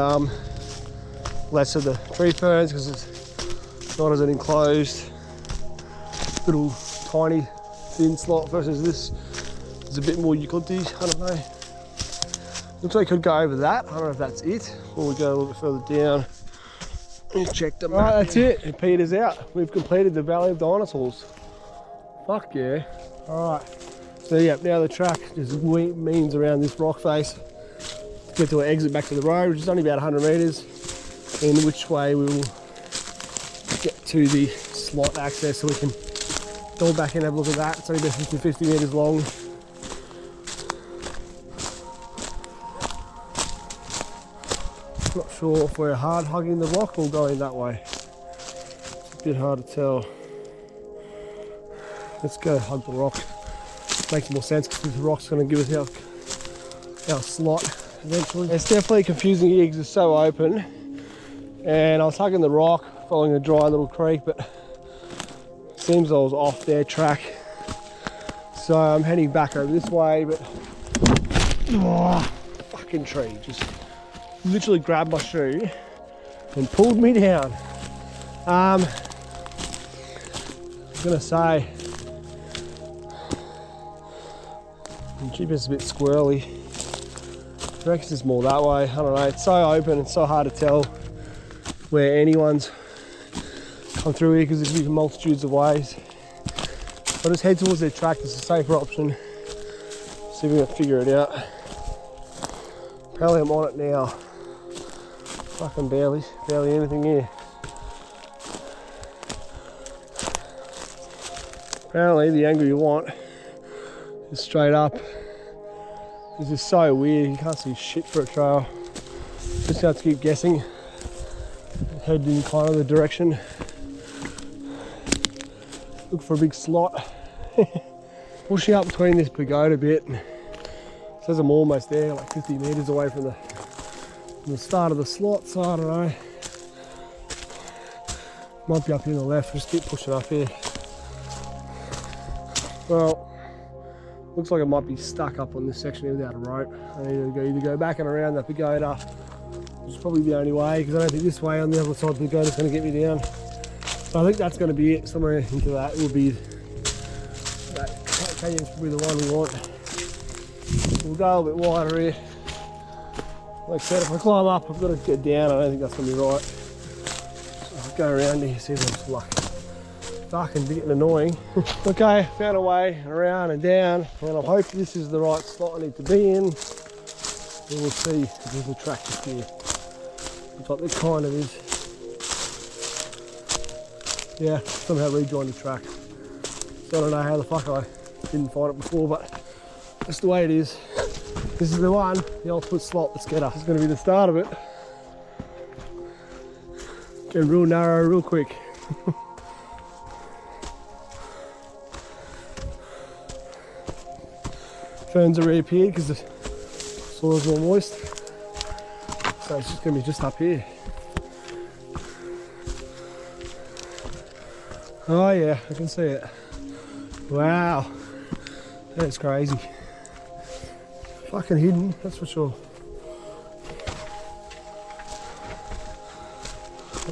less of the tree ferns because it's not as an enclosed little tiny thin slot versus this. It's a bit more eucalyptus, I don't know. Looks like we could go over that. I don't know if that's it, or we go a little bit further down and check them. Right, that's it. It peters out. We've completed the Valley of Dinosaurs. Fuck yeah. All right. So yeah, now the track just means around this rock face to get to an exit back to the road, which is only about 100 meters, in which way we will get to the slot access so we can go back and have a look at that. It's only about 50 meters long. Not sure if we're hard hugging the rock or going that way. It's a bit hard to tell. Let's go hug the rock. Makes more sense because the rock's going to give us our slot eventually. It's definitely confusing here because it's so open. And I was hugging the rock, following a dry little creek, but it seems I was off their track. So I'm heading back over this way, but fucking tree just literally grabbed my shoe and pulled me down. I was gonna say, the GPS a bit squirrely. I reckon it's more that way. I don't know. It's so open and so hard to tell where anyone's come through here because there's multitudes of ways. I'll just head towards their track. It's a safer option. See if we can figure it out. Apparently I'm on it now. Fucking barely anything here. Apparently the angle you want is straight up. This is so weird, you can't see shit for a trail. Just have to keep guessing. Head in kind of the direction. Look for a big slot. Pushing up between this pagoda bit. Says I'm almost there, like 50 meters away from the from the start of the slot, so I don't know. Might be up here on the left, just keep pushing up here. Well, looks like it might be stuck up on this section here without a rope. I need to either go back and around that pagoda, which is probably the only way, because I don't think this way on the other side of the pagoda is going to get me down. So I think that's going to be it, somewhere into that. It will be, that canyon's probably the one we want. We'll go a bit wider here. Like I said, if I climb up, I've got to get down. I don't think that's going to be right. So I'll go around here, see if there's some luck. Fucking getting annoying. Okay, found a way around and down, and I'm hoping this is the right spot I need to be in. And we'll see if there's a track just here. Looks like there kind of is. Yeah, somehow rejoined the track. So I don't know how the fuck I didn't find it before, but that's the way it is. This is the one, the ultimate slot. Let's get up. This is going to be the start of it. Getting real narrow, real quick. Ferns have reappeared because the soil's more moist. So it's just going to be just up here. Oh yeah, I can see it. Wow, that's crazy. Fucking hidden, that's for sure.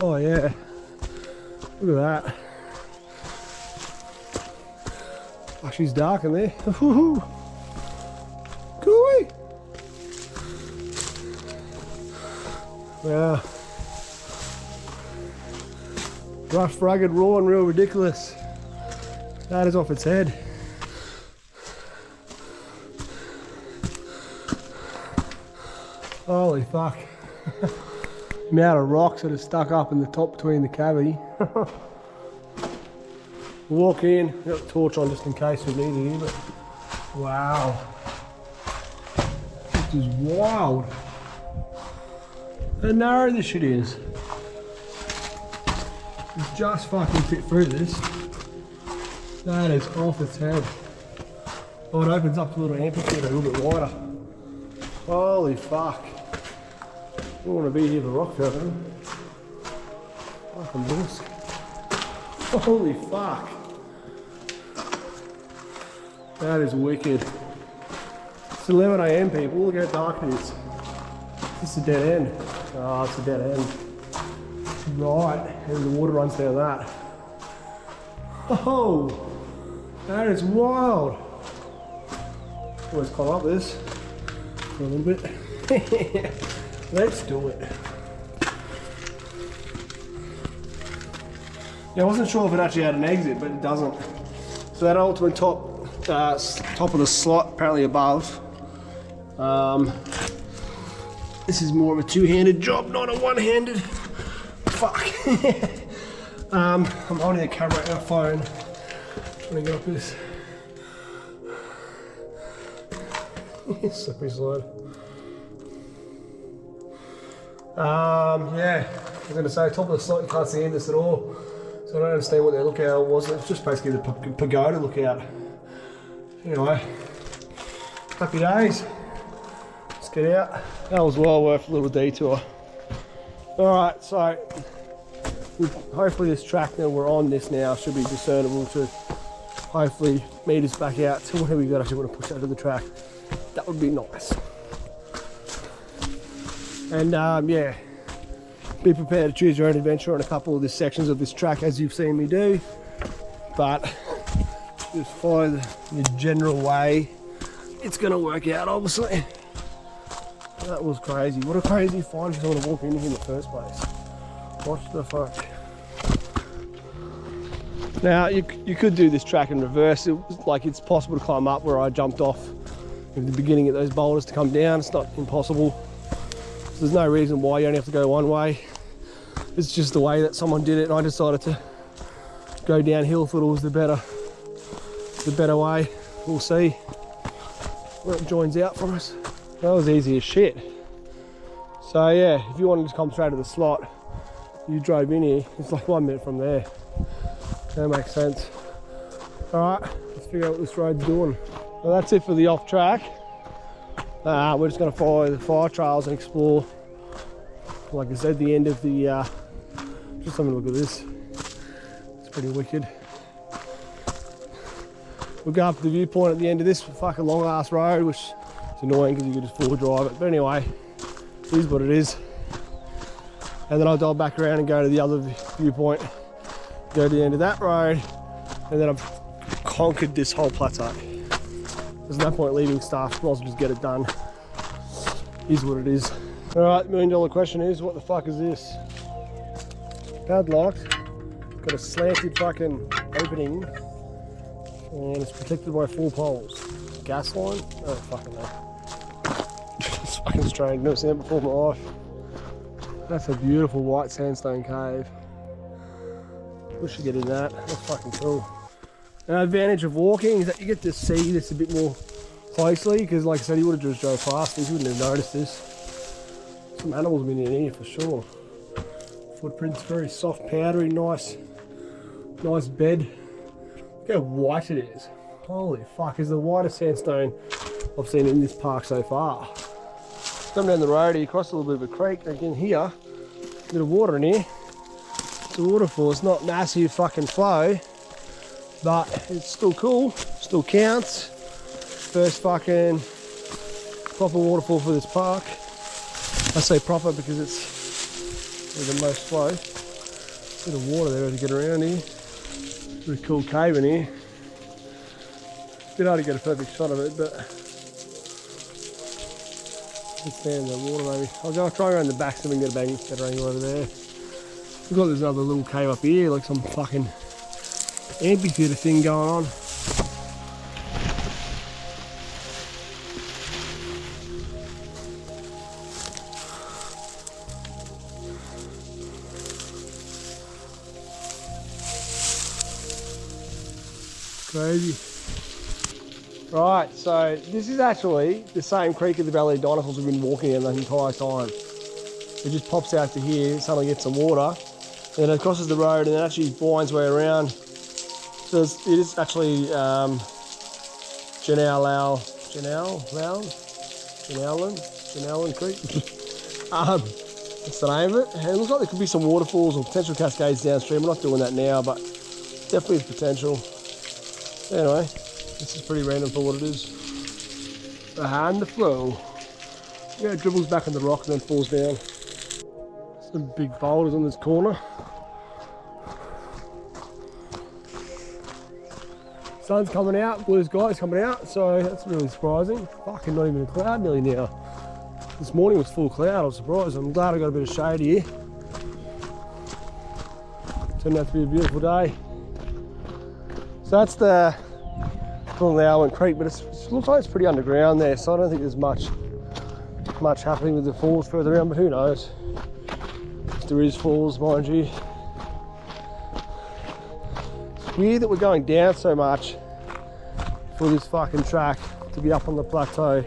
Oh yeah, look at that. Oh, she's dark in there. Cooey. Wow. Rough, rugged, raw and real ridiculous. That is off its head. Holy fuck. The amount of rocks that are stuck up in the top between the cavity. Walk in, got the torch on just in case we need it here, but wow. This is wild. How narrow this shit is. You just fucking fit through this. That is off its head. Oh, it opens up to a little amphitheatre a little bit wider. Holy fuck. I don't want to be here for rock fountain. Fucking busk. Holy fuck. That is wicked. It's 11 AM people, look how dark it is. This is a dead end. Oh, it's a dead end. Right, and the water runs down that. Oh, that is wild. Always climb up this for a little bit. Let's do it. Yeah, I wasn't sure if it actually had an exit, but it doesn't. So that ultimate top of the slot, apparently above. This is more of a two-handed job, not a one-handed. Fuck. I'm holding the camera and a phone. Trying to get up this. Slippery slide. Yeah, I was going to say, top of the slot, you can't see in this at all. So I don't understand what their lookout was. It's just basically the pagoda lookout. Anyway, happy days. Let's get out. That was well worth a little detour. Alright, so hopefully this track that we're on this now should be discernible to hopefully meet us back out to where we got. Actually want to push out to the track. That would be nice. And yeah, be prepared to choose your own adventure on a couple of the sections of this track as you've seen me do. But just follow the general way. It's going to work out, obviously. That was crazy. What a crazy find for someone to walk in here in the first place. What the fuck? Now, you could do this track in reverse. It's possible to climb up where I jumped off in the beginning of those boulders to come down. It's not impossible. So there's no reason why you only have to go one way. It's just the way that someone did it, and I decided to go downhill. Thought it was the better way. We'll see where it joins out for us. That was easy as shit. So yeah, if you wanted to come straight to the slot, you drove in here, it's like 1 minute from there. That makes sense. Alright, let's figure out what this road's doing. Well, that's it for the off track. We're just going to follow the fire trails and explore like I said, the end of the, just having a look at this. It's pretty wicked. We'll go up to the viewpoint at the end of this fucking long ass road, which is annoying because you could just forward drive it. But anyway, it is what it is. And then I'll dial back around and go to the other viewpoint, go to the end of that road, and then I've conquered this whole plateau. There's no point leaving stuff, might as well just get it done. Is what it is. Alright, $1 million question is, what the fuck is this? Padlocked, got a slanted fucking opening, and it's protected by 4 poles. Gas line? Oh fucking no. It's fucking strange, never seen it before in my life. That's a beautiful white sandstone cave. We should get in that, that's fucking cool. An advantage of walking is that you get to see this a bit more closely, because like I said, you would have just drove past this, you wouldn't have noticed this. Some animals have been in here for sure. Footprints, very soft, powdery, nice bed. Look how white it is. Holy fuck, it's the whitest sandstone I've seen in this park so far. Come down the road here, cross a little bit of a creek, again here, a bit of water in here. It's a waterfall, it's not massive fucking flow, but it's still cool, still counts. First fucking proper waterfall for this park. I say proper because it's the most flow. Bit of water there to get around here. Pretty cool cave in here. Bit hard to get a perfect shot of it, but let's stand in the water maybe. I'll go try around the back so we can get a better angle over there. We've got this other little cave up here, like some fucking amphitheatre thing going on. Crazy. Right, so this is actually the same creek at the Valley of Dinosaurs we've been walking in the entire time. It just pops out to here, suddenly gets some water, and then it crosses the road and then actually winds way around. So it is actually Genowlan Creek. That's the name of it. And it looks like there could be some waterfalls or potential cascades downstream. We're not doing that now, but definitely has potential. Anyway, this is pretty random for what it is. Behind the flow. Yeah, it dribbles back on the rock and then falls down. Some big boulders on this corner. Sun's coming out, blue sky's coming out, so that's really surprising. Fucking not even a cloud nearly now. This morning was full cloud, I was surprised. I'm glad I got a bit of shade here. Turned out to be a beautiful day. So that's the Genowlan Creek, but it looks like it's pretty underground there, so I don't think there's much happening with the falls further around, but who knows. If there is falls, mind you. It's weird that we're going down so much for this fucking track to be up on the plateau.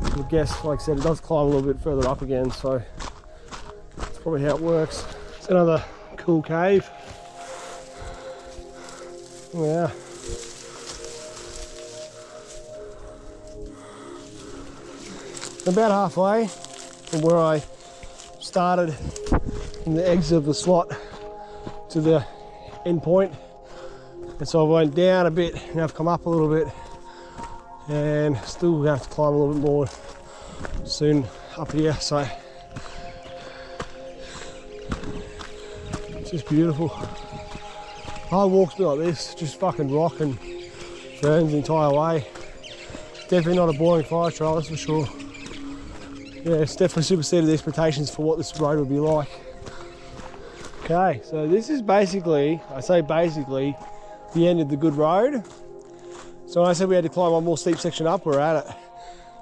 I guess, like I said, it does climb a little bit further up again, so that's probably how it works. It's another cool cave. Yeah. About halfway from where I started in the exit of the slot to the end point. And so I went down a bit and I've come up a little bit and still going to have to climb a little bit more soon up here. So it's just beautiful. High walks be like this, just fucking rock and ferns the entire way. Definitely not a boring fire trail, that's for sure. Yeah, it's definitely superseded the expectations for what this road would be like. Okay, so this is basically, I say basically, the end of the good road. So when I said we had to climb one more steep section up, we're at it.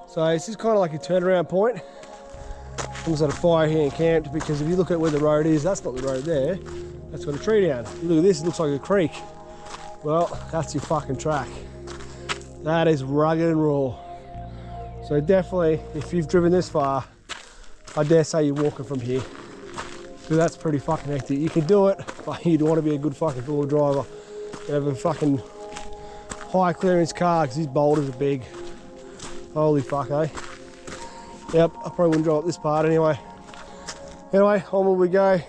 So this is kind of like a turnaround point. Almost at a fire here encamped, because if you look at where the road is, that's not the road there. That's got a tree down. You look at this, it looks like a creek. Well, that's your fucking track. That is rugged and raw. So definitely, if you've driven this far, I dare say you're walking from here. Because that's pretty fucking hectic. You can do it, but you'd want to be a good fucking four-wheel driver. You have a fucking high clearance car, because these boulders are big. Holy fuck, eh? Yep, I probably wouldn't drive up this part anyway. Anyway, onward we go.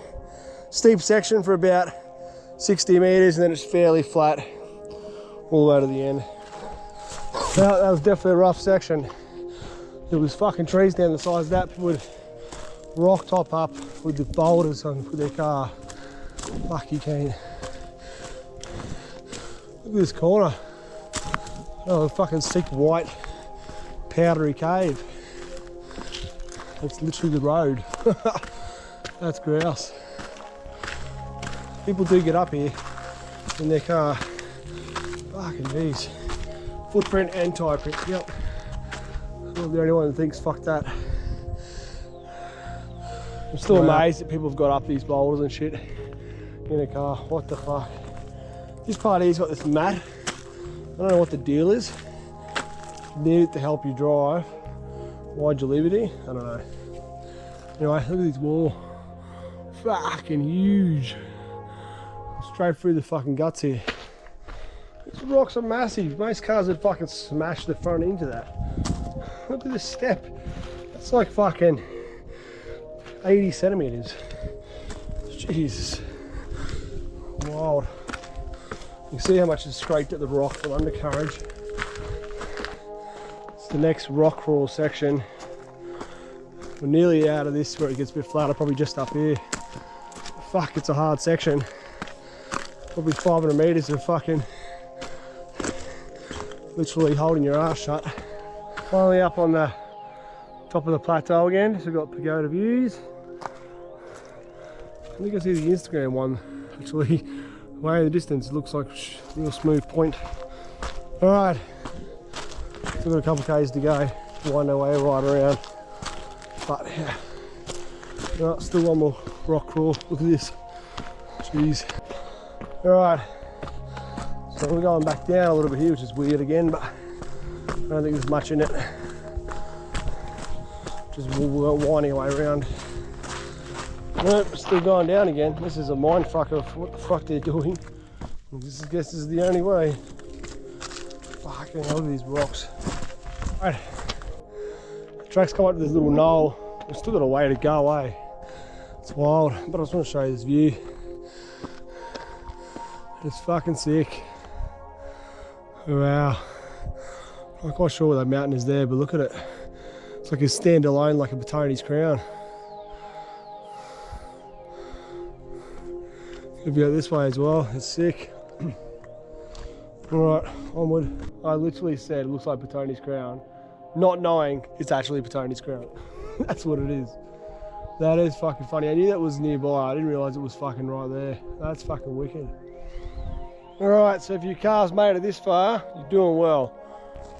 Steep section for about 60 metres and then it's fairly flat all the way to the end. That was definitely a rough section. There was fucking trees down the size of that. People would rock top up with the boulders on with their car. Fuck, you can't. Look at this corner. Oh, a fucking sick white powdery cave. It's literally the road. That's grouse. People do get up here in their car. Fucking jeez. Footprint and tyre print, yep. I'm the only one that thinks fuck that. I'm still amazed that people have got up these boulders and shit in a car. What the fuck? This part here's got this mat. I don't know what the deal is. You need it to help you drive. Why'd you leave it here? I don't know. Anyway, look at this wall. Fucking huge. Straight through the fucking guts here. These rocks are massive. Most cars would fucking smash the front into that. Look at this step. It's like fucking 80 centimetres. Jesus. Wild. You can see how much is scraped at the rock from undercarriage. It's the next rock crawl section. We're nearly out of this where it gets a bit flatter, probably just up here. Fuck, it's a hard section. Probably 500 metres of fucking literally holding your ass shut. Finally up on the top of the plateau again, so we've got pagoda views. I think I see the Instagram one actually. Way in the distance, it looks like a real smooth point. Alright, still got a couple of k's to go. Wind our way right around. But yeah, no, still one more rock crawl. Look at this. Jeez. Alright, so we're going back down a little bit here, which is weird again, but I don't think there's much in it. Just winding our way around. Nope, still going down again. This is a mind fuck of what the fuck they're doing. I guess this is the only way. Fucking hell, these rocks. Right, the track's come up to this little knoll. We've still got a way to go, eh? It's wild, but I just want to show you this view. It's fucking sick. Wow. I'm not quite sure what that mountain is there, but look at it. It's like a standalone, like a Batoni's crown. Could be out this way as well. It's sick. Alright, onward. I literally said it looks like Batoni's crown, not knowing it's actually Batoni's crown. That's what it is. That is fucking funny. I knew that was nearby. I didn't realise it was fucking right there. That's fucking wicked. Alright, so if your car's made it this far, you're doing well.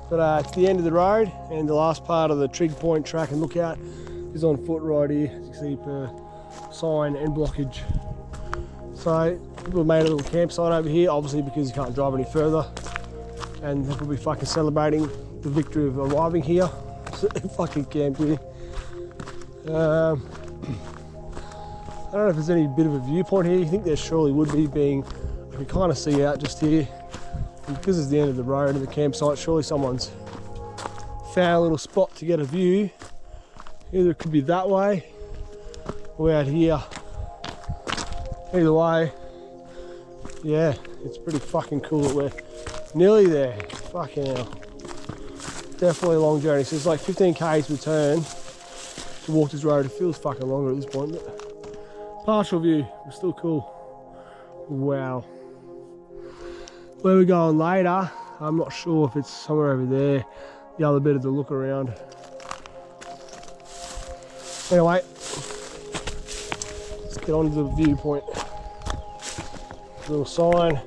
But it's the end of the road, and the last part of the Trig Point track and lookout is on foot right here, as you can see per sign and blockage. So people have made a little campsite over here, obviously because you can't drive any further, and they're probably fucking celebrating the victory of arriving here. So they fucking camped here. I don't know if there's any bit of a viewpoint here. You think there surely would be, being I can kind of see out just here. And because it's the end of the road and the campsite, surely someone's found a little spot to get a view. Either it could be that way or out here. Either way, yeah, it's pretty fucking cool that we're nearly there. Fucking hell. Definitely a long journey. So it's like 15 k's return to walk this road. It feels fucking longer at this point, but partial view, it's still cool. Wow. Where we're going later, I'm not sure if it's somewhere over there, the other bit of the look around. Anyway, let's get on to the viewpoint. Little sign,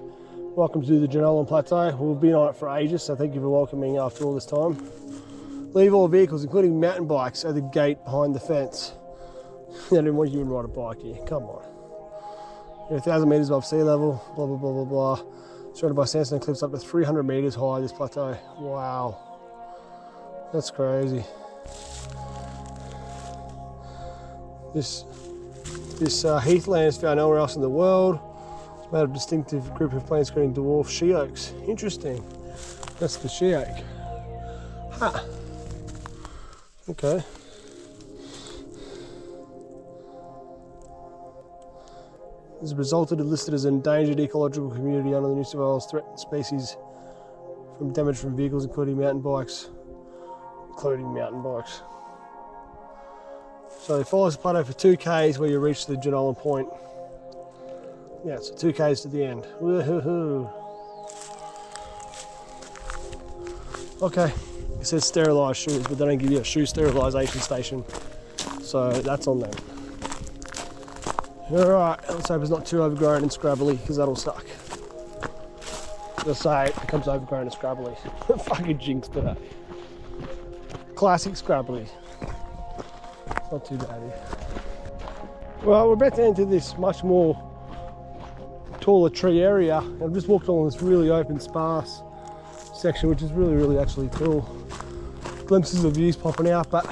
welcome to the Genowlan Plateau. We've been on it for ages, so thank you for welcoming after all this time. Leave all vehicles, including mountain bikes, at the gate behind the fence. They didn't want you to ride a bike here, come on. You're 1,000 metres above sea level, blah, blah, blah, blah, blah. Surrounded by sandstone cliffs up to 300 metres high, this plateau. Wow. That's crazy. This heathland is found nowhere else in the world. It's made of a distinctive group of plants creating dwarf she oaks. Interesting. That's the she oak. Huh. Okay. has resulted in listed as an endangered ecological community under the New South Wales threatened species from damage from vehicles including mountain bikes. So it follows the plateau for 2 k's where you reach the Genowlan point. Yeah, so 2 k's to the end. Woohoo! Okay, it says sterilised shoes, but they don't give you a shoe sterilisation station, so that's on them. Alright, let's hope it's not too overgrown and scrabbly, because that'll suck. Let's say it becomes overgrown and scrabbly. Fucking jinxed today. Classic scrabbly. Not too bad here. Well, we're about to enter this much more taller tree area. I've just walked along this really open, sparse section, which is really actually cool. Glimpses of views popping out, but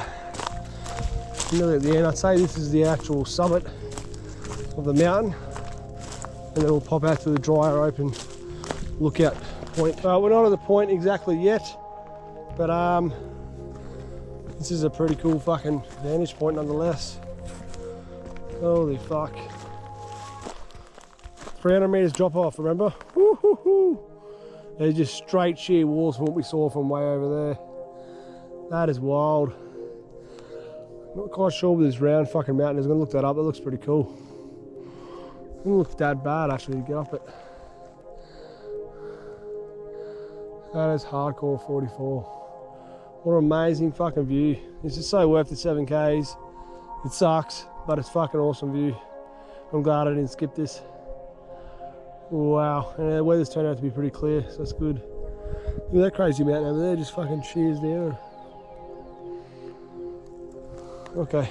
nearly at the end. I'd say this is the actual summit of the mountain, and then we'll pop out to the drier open lookout point. We're not at the point exactly yet, but this is a pretty cool fucking vantage point nonetheless. Holy fuck. 300 meters drop off, remember? Woo-hoo-hoo. They're just straight sheer walls from what we saw from way over there. That is wild. Not quite sure where this round fucking mountain is. I'm gonna look that up. That looks pretty cool. It doesn't look that bad actually to get up it. That is hardcore 44. What an amazing fucking view. This is so worth the 7 k's. It sucks, but it's fucking awesome view. I'm glad I didn't skip this. Wow, and the weather's turned out to be pretty clear, so that's good. Look at that crazy mountain over there, just fucking shears down. Okay.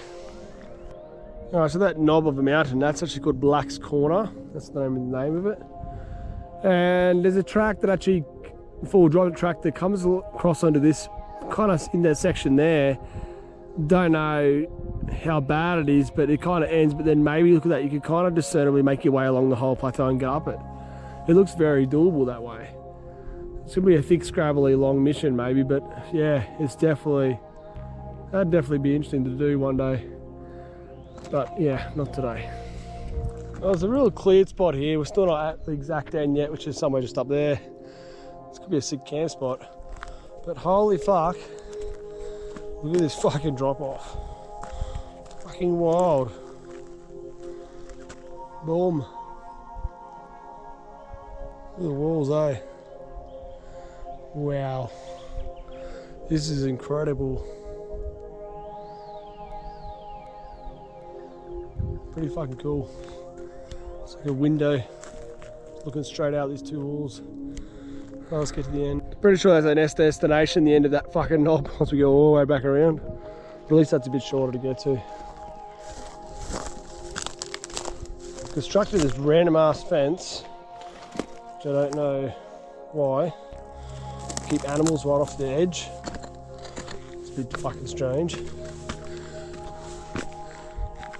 Alright, so that knob of the mountain, that's actually called Black's Corner. That's the name of it. And there's a track that actually, full drive track that comes across onto this, kind of in that section there. Don't know how bad it is, but it kind of ends, but then maybe look at that, you can kind of discernibly make your way along the whole plateau and go up it. It looks very doable that way. It's gonna be a thick, scrabbly, long mission maybe, but yeah, it's definitely, that'd definitely be interesting to do one day. But yeah, not today. Well, there's a real cleared spot here. We're still not at the exact end yet, which is somewhere just up there. This could be a sick camp spot. But holy fuck, look at this fucking drop off. Fucking wild. Boom. Look at the walls, eh? Wow. This is incredible. Pretty fucking cool. It's like a window looking straight out these 2 walls. Well, let's get to the end. Pretty sure there's a nest destination, the end of that fucking knob, once we go all the way back around. But at least that's a bit shorter to get to. Constructed this random ass fence, which I don't know why. Keep animals right off the edge. It's a bit fucking strange.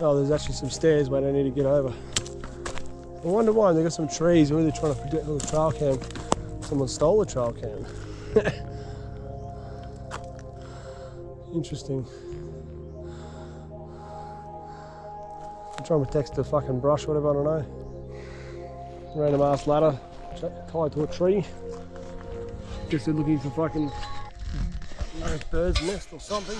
Oh, there's actually some stairs where I need to get over. I wonder why. They've got some trees. Where they're trying to protect the trail cam. Someone stole the trail cam. Interesting. I'm trying to protect the fucking brush, whatever, I don't know. Random ass ladder tied to a tree. Guess they're looking for fucking bird's nest or something.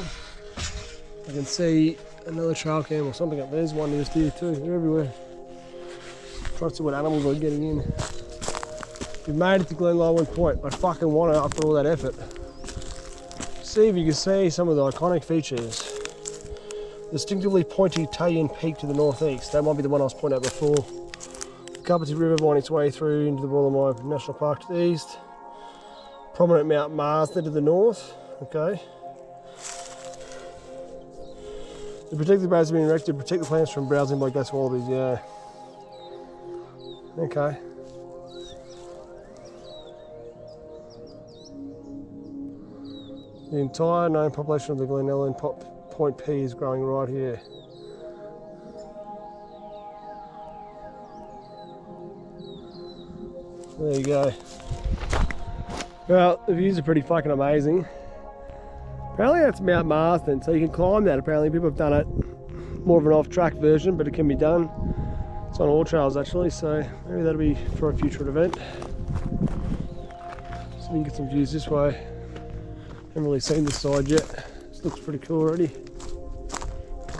I can see another trail cam or something up there. There's one just here too. They're everywhere. Try to see what animals are getting in. We've made it to Genowlan Point. I fucking want it after all that effort. See if you can see some of the iconic features. Distinctively pointy Italian peak to the northeast. That might be the one I was pointing out before. The Carpentry River winding its way through into the Wollomai National Park to the east. Prominent Mount Marsden to the north. Okay. The protective barriers have been erected to protect the plants from browsing by ghost wallabies. Yeah. Okay. The entire known population of the Genowlan Point P is growing right here. There you go. Well, the views are pretty fucking amazing. Apparently that's Mount Marsden, so you can climb that. Apparently people have done it, more of an off-track version, but it can be done. It's It's on all trails actually, so maybe that'll be for a future event. So we can get some views this way. Haven't really seen this side yet. This looks pretty cool already.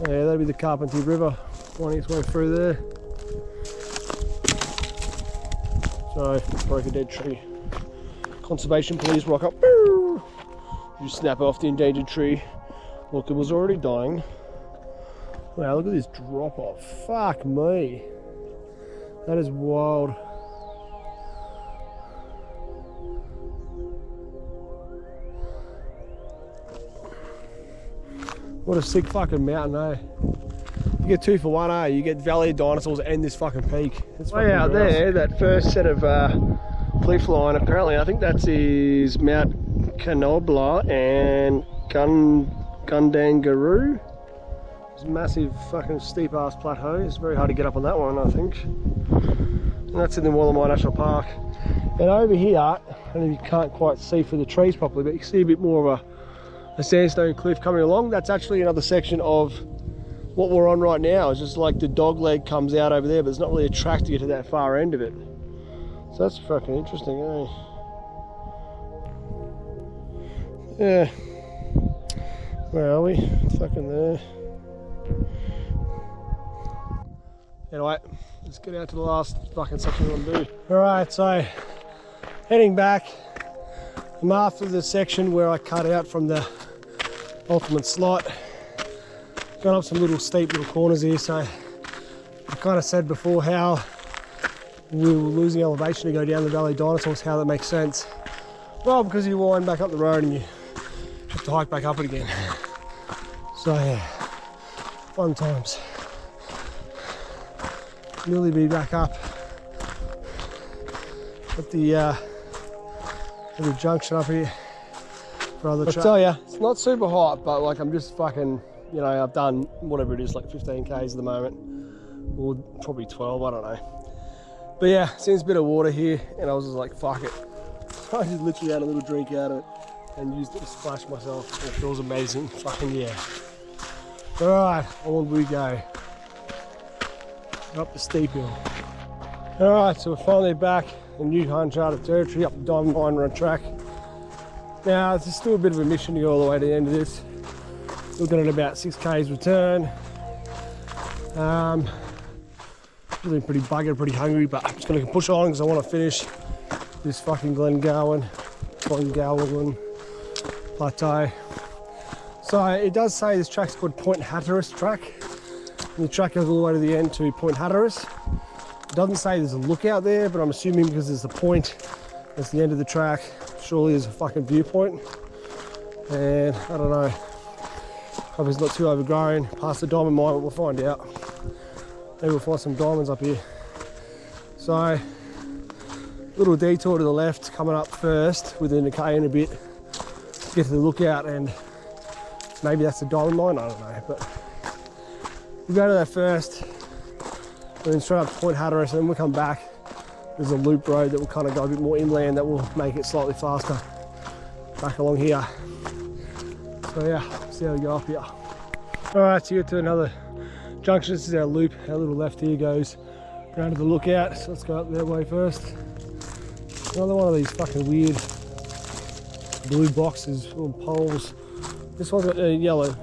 Yeah, that'll be the Carpentry River winding its way through there. So, broke a dead tree. Conservation police rock up. You snap off the endangered tree. Look, it was already dying. Wow, look at this drop off. Fuck me. That is wild. What a sick fucking mountain, eh? You get 2 for 1, eh? You get Valley of Dinosaurs and this fucking peak. It's way out there, that first set of cliff line, apparently, I think that's Mount Genowlan and Gundangaroo. It's a massive fucking steep ass plateau. It's very hard to get up on that one, I think. And that's in the Waterfall National Park. And over here, I don't know if you can't quite see through the trees properly, but you can see a bit more of a sandstone cliff coming along. That's actually another section of what we're on right now. It's just like the dog leg comes out over there, but there's not really a track to get to that far end of it. So that's fucking interesting, eh? Yeah. Where are we? Fucking there. Anyway, let's get out to the last fucking section we want to do. Alright, so heading back. I'm after the section where I cut out from the ultimate slot. Gone up some little steep little corners here, so I kind of said before how we were losing elevation to go down the Valley of Dinosaurs, how that makes sense. Well, because you wind back up the road and you have to hike back up it again. So yeah, fun times. Nearly be back up at the junction up here for other track. I tell you, it's not super hot, but like I'm just fucking, you know, I've done whatever it is, like 15 Ks at the moment, or probably 12, I don't know. But yeah, seems a bit of water here, and I was just like, fuck it. I just literally had a little drink out of it and used it to splash myself, and it feels amazing. Fucking yeah. Alright, on we go. Up the steep hill. Alright, so we're finally back in new uncharted territory, up the Diamond Mine Run track. Now, it's still a bit of a mission to go all the way to the end of this. Looking at about 6 Ks return. Feeling pretty buggered, pretty hungry, but I'm just going to push on because I want to finish this fucking Genowlan Plateau. So it does say this track's called Point Hatteras track. And the track goes all the way to the end to Point Hatteras. It doesn't say there's a lookout there, but I'm assuming because there's a point, that's the end of the track. Surely there's a fucking viewpoint. And I don't know. Hope it's not too overgrown. Past the diamond mine, but we'll find out. Maybe we'll find some diamonds up here. So, little detour to the left, coming up first within a K and a bit. Get to the lookout, and maybe that's the diamond mine, I don't know. But we'll go to that first, and then straight up to Point Hatteras, and then we'll come back. There's a loop road that will kind of go a bit more inland that will make it slightly faster back along here. So yeah, see how we go up here. Alright, so you get to another junction. This is our loop. Our little left here goes around to the lookout. So let's go up that way first. Another one of these fucking weird blue boxes or poles. This one's got no yellow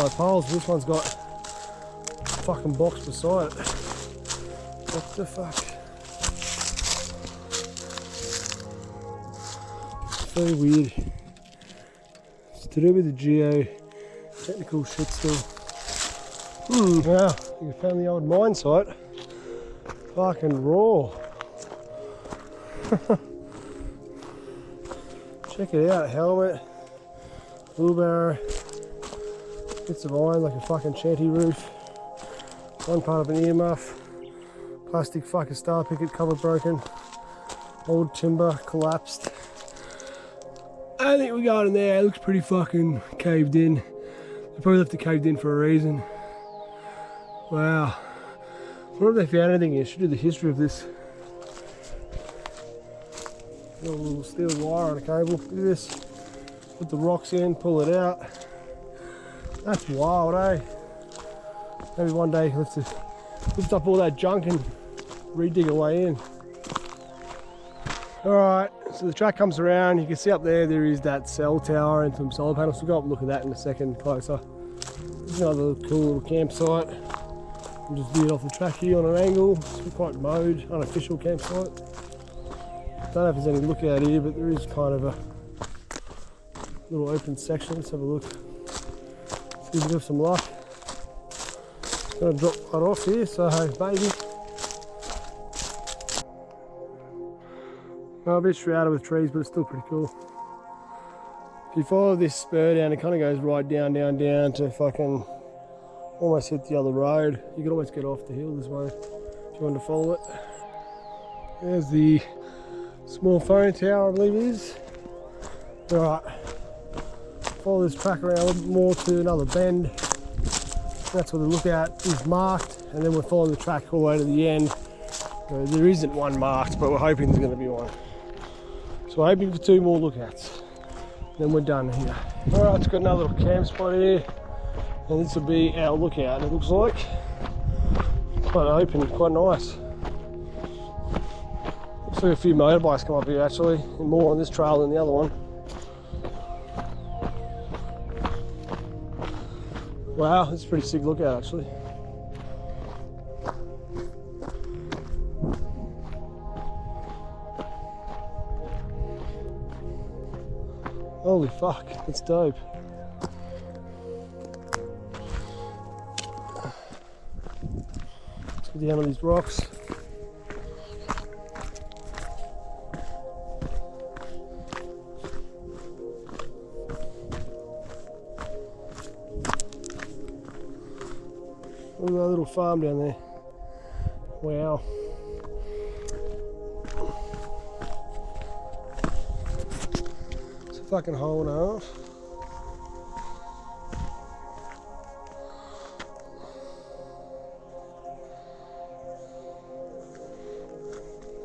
poles. This one's got a fucking box beside it. What the fuck? Very weird. It's to do with the geo-technical shit still. Wow, you found the old mine site. Fucking raw. Check it out, helmet, wheelbarrow, bits of iron like a fucking shanty roof, one part of an earmuff, plastic fucking star picket cover broken, old timber collapsed. I think we got in there. It looks pretty fucking caved in. They probably left it caved in for a reason. Wow. I wonder if they found anything here. Should do the history of this. Got a little steel wire on a cable. Look at this. Put the rocks in, pull it out. That's wild, eh? Maybe one day let's lift up all that junk and re-dig our way in. Alright, so the track comes around. You can see up there, there is that cell tower and some solar panels. We'll go up and look at that in a second closer. This is another cool little campsite. I'm just veered off the track here on an angle. It's quite mode, unofficial campsite. Don't know if there's any lookout here, but there is kind of a little open section. Let's have a look. See if we have some luck. It's going to drop right off here, so maybe. A bit shrouded with trees, but it's still pretty cool. If you follow this spur down, it kind of goes right down to fucking almost hit the other road. You can almost get off the hill this way if you want to follow it. There's the small phone tower, I believe it is. Alright, follow this track around a little bit more to another bend. That's where the lookout is marked, and then we'll follow the track all the way to the end. There isn't one marked, but we're hoping there's going to be one. So we're hoping for 2 more lookouts. Then we're done here. Alright, it's got another little camp spot here. And this will be our lookout, it looks like. Quite open, quite nice. Looks like a few motorbikes come up here actually, and more on this trail than the other one. Wow, that's a pretty sick lookout actually. Holy fuck, that's dope. Let's get down on these rocks. Look at that little farm down there. Wow. It's a fucking hole and a half.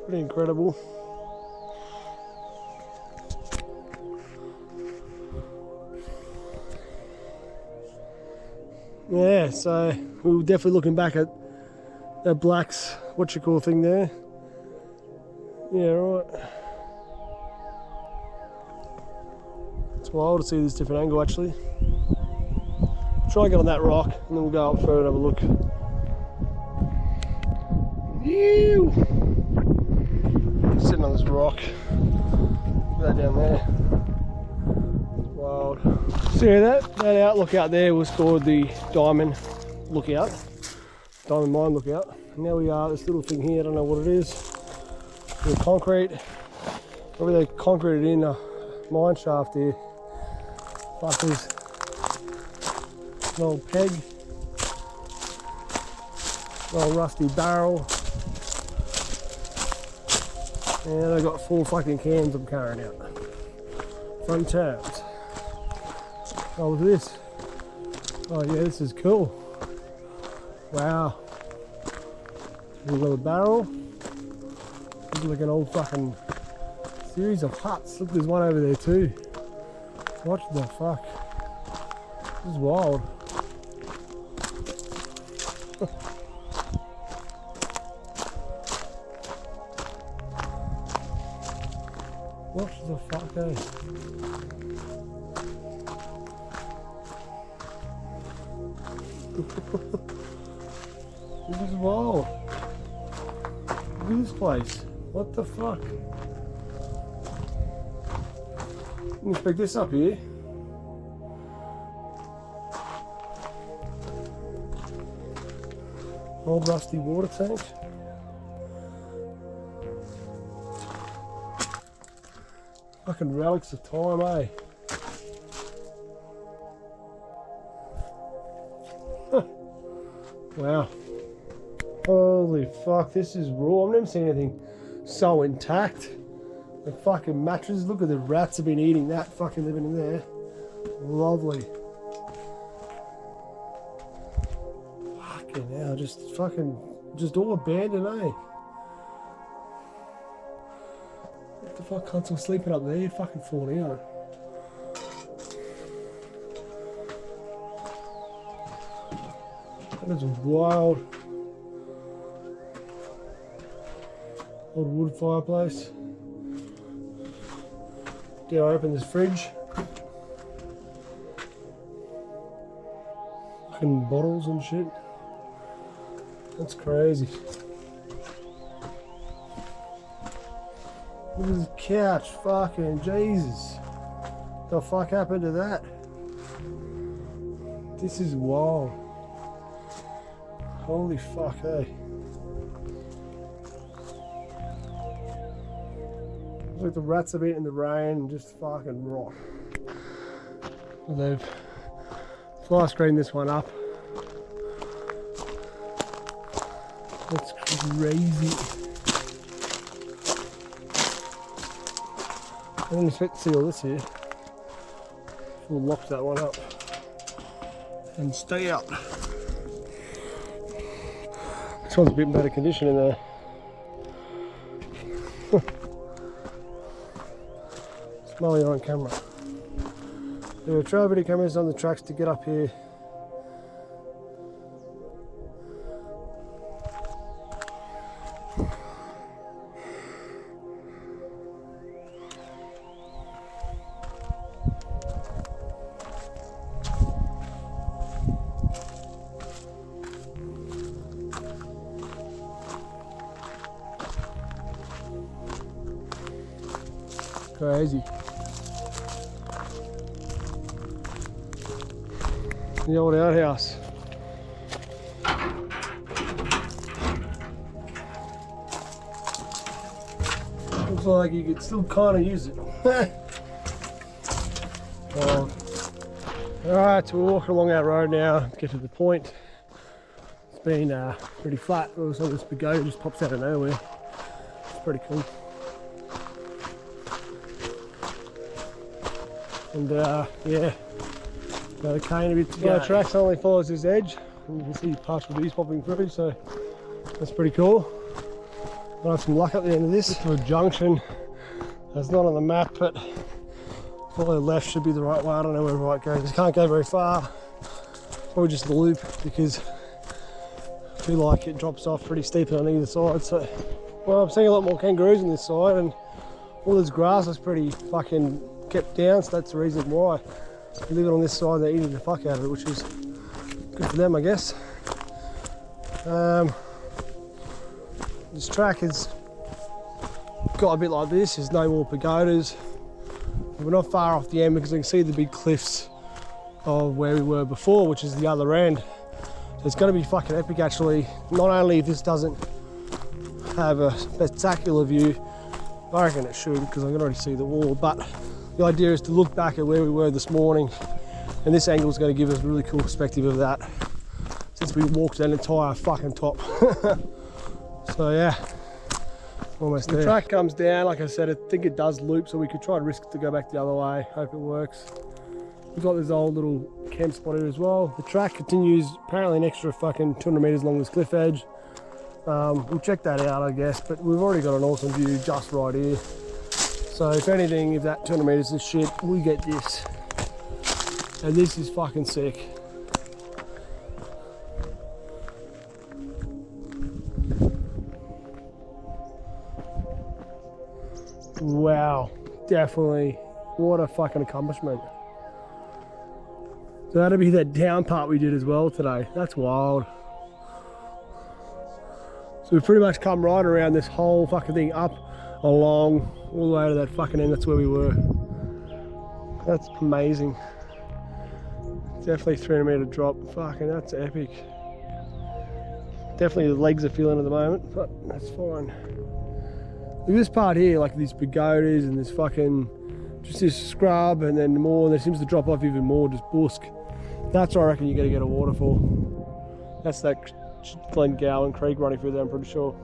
Pretty incredible. Yeah, so we were definitely looking back at that Black's thing there. Yeah, right. It's wild to see this different angle actually. Try and get on that rock and then we'll go up further and have a look. Ew. Sitting on this rock. Look at that down there. It's wild. So yeah, that outlook out there was called the Diamond Lookout. Diamond Mine Lookout. And now we are this little thing here, I don't know what it is. The concrete. Probably they concreted in a mine shaft here. Fuckers. An old peg. An old rusty barrel. And I got 4 fucking cans I'm carrying out. Fun times. Oh, look at this. Oh yeah, this is cool. Wow. We've got a barrel. Looks like an old fucking series of huts. Look, there's one over there too. What the fuck? This is wild. What the fuck, eh? This is wild. Look at this place. What the fuck? Didn't expect this up here. Old rusty water tank. Fucking relics of time, eh? Wow. Holy fuck, this is raw. I've never seen anything so intact. The fucking mattress, look at the rats have been eating that, fucking living in there. Lovely. Fucking hell, just all abandoned, eh? What the fuck, cunts all sleeping up there, fucking falling out. That is wild. Old wood fireplace. Did I open this fridge? Fucking bottles and shit. That's crazy. Look at this couch. Fucking Jesus. The fuck happened to that? This is wild. Holy fuck, hey. Looks like the rats have eaten the rain and just fucking rot. They've fly screened this one up. That's crazy. I didn't expect to see all this here. We'll lock that one up and stay out. This one's a bit in better condition in there. Smelly on camera. There were trail video cameras on the tracks to get up here. Crazy. The old outhouse. Looks like you could still kind of use it. Alright, so we're walking along that road now to get to the point. It's been pretty flat. It was on this pagoda, just pops out of nowhere. It's pretty cool. And yeah, got a cane a bit to go. The tracks only follows this edge, and you can see partial leaves popping through, so that's pretty cool. I'll have some luck at the end of this. This is a junction that's not on the map, but follow left should be the right way. I don't know where the right goes. Just can't go very far. Probably just the loop because I feel like it drops off pretty steep on either side. So, well, I'm seeing a lot more kangaroos on this side, and all this grass is pretty fucking kept down, so that's the reason why. We live it on this side, they're eating the fuck out of it, which is good for them, I guess. This track has got a bit like this. There's no more pagodas. We're not far off the end because I can see the big cliffs of where we were before, which is the other end. So it's going to be fucking epic actually. Not only if this doesn't have a spectacular view, I reckon it should because I can already see the wall, but the idea is to look back at where we were this morning, and this angle is going to give us a really cool perspective of that since we walked that entire fucking top. So yeah, almost there. The track comes down, like I said, I think it does loop, so we could try to risk to go back the other way, hope it works. We've got this old little camp spot here as well. The track continues apparently an extra fucking 200 meters along this cliff edge. We'll check that out, I guess, but we've already got an awesome view just right here. So if anything, if that 200 meters is shit, we get this. And this is fucking sick. Wow, definitely. What a fucking accomplishment. So that'll be that down part we did as well today. That's wild. So we've pretty much come right around this whole fucking thing up, along, all the way to that fucking end. That's where we were. That's amazing. Definitely 300 meter drop. Fucking, that's epic. Definitely the legs are feeling at the moment, but that's fine. Look at this part here, like these pagodas and this fucking, just this scrub, and then more, and it seems to drop off even more, just busk. That's where I reckon you're going to get a waterfall. That's that Genowlan Creek running through there, I'm pretty sure.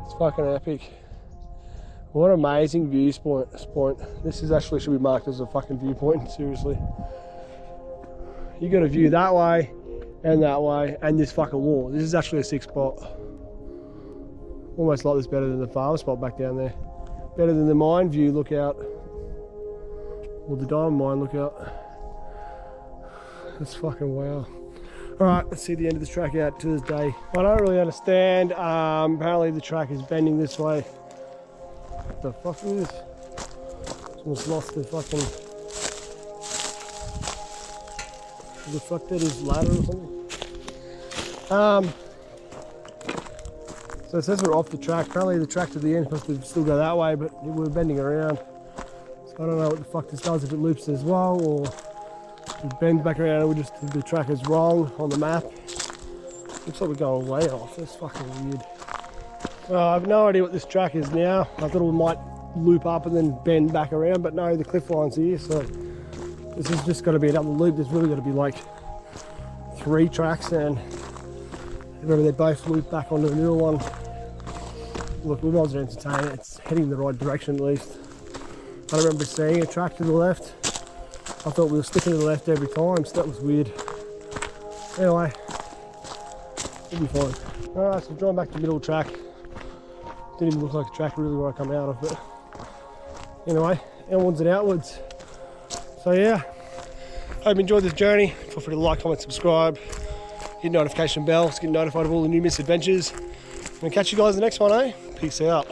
It's fucking epic. What an amazing viewpoint. This is actually should be marked as a fucking viewpoint, seriously. You got a view that way, and this fucking wall. This is actually a sick spot. Almost like this better than the farm spot back down there. Better than the mine view lookout. Or the diamond mine lookout. That's fucking wow. Alright, let's see the end of this track out to this day. I don't really understand. Apparently the track is bending this way. What the fuck is this? Someone's lost the fucking... deflected his ladder or something. So it says we're off the track. Apparently the track to the end is supposed to still go that way, but we're bending around. So I don't know what the fuck this does, if it loops as well, or it bends back around and the track is wrong on the map. Looks like we're going way off. That's fucking weird. I have no idea what this track is now. I thought it might loop up and then bend back around, but no, the cliff line's here, so this has just got to be another loop. There's really got to be like 3 tracks, and remember they both loop back onto the middle one. Look, we might as well entertain it. It's heading in the right direction at least. I don't remember seeing a track to the left. I thought we were sticking to the left every time, so that was weird. Anyway, it'll be fine. Alright, so I'm drawing back to the middle track. Didn't even look like a track really where I come out of, but anyway, inwards and outwards. So yeah, hope you enjoyed this journey. Feel free to like, comment, subscribe, hit notification bell to get notified of all the new misadventures. I'm gonna catch you guys in the next one, eh? Peace out.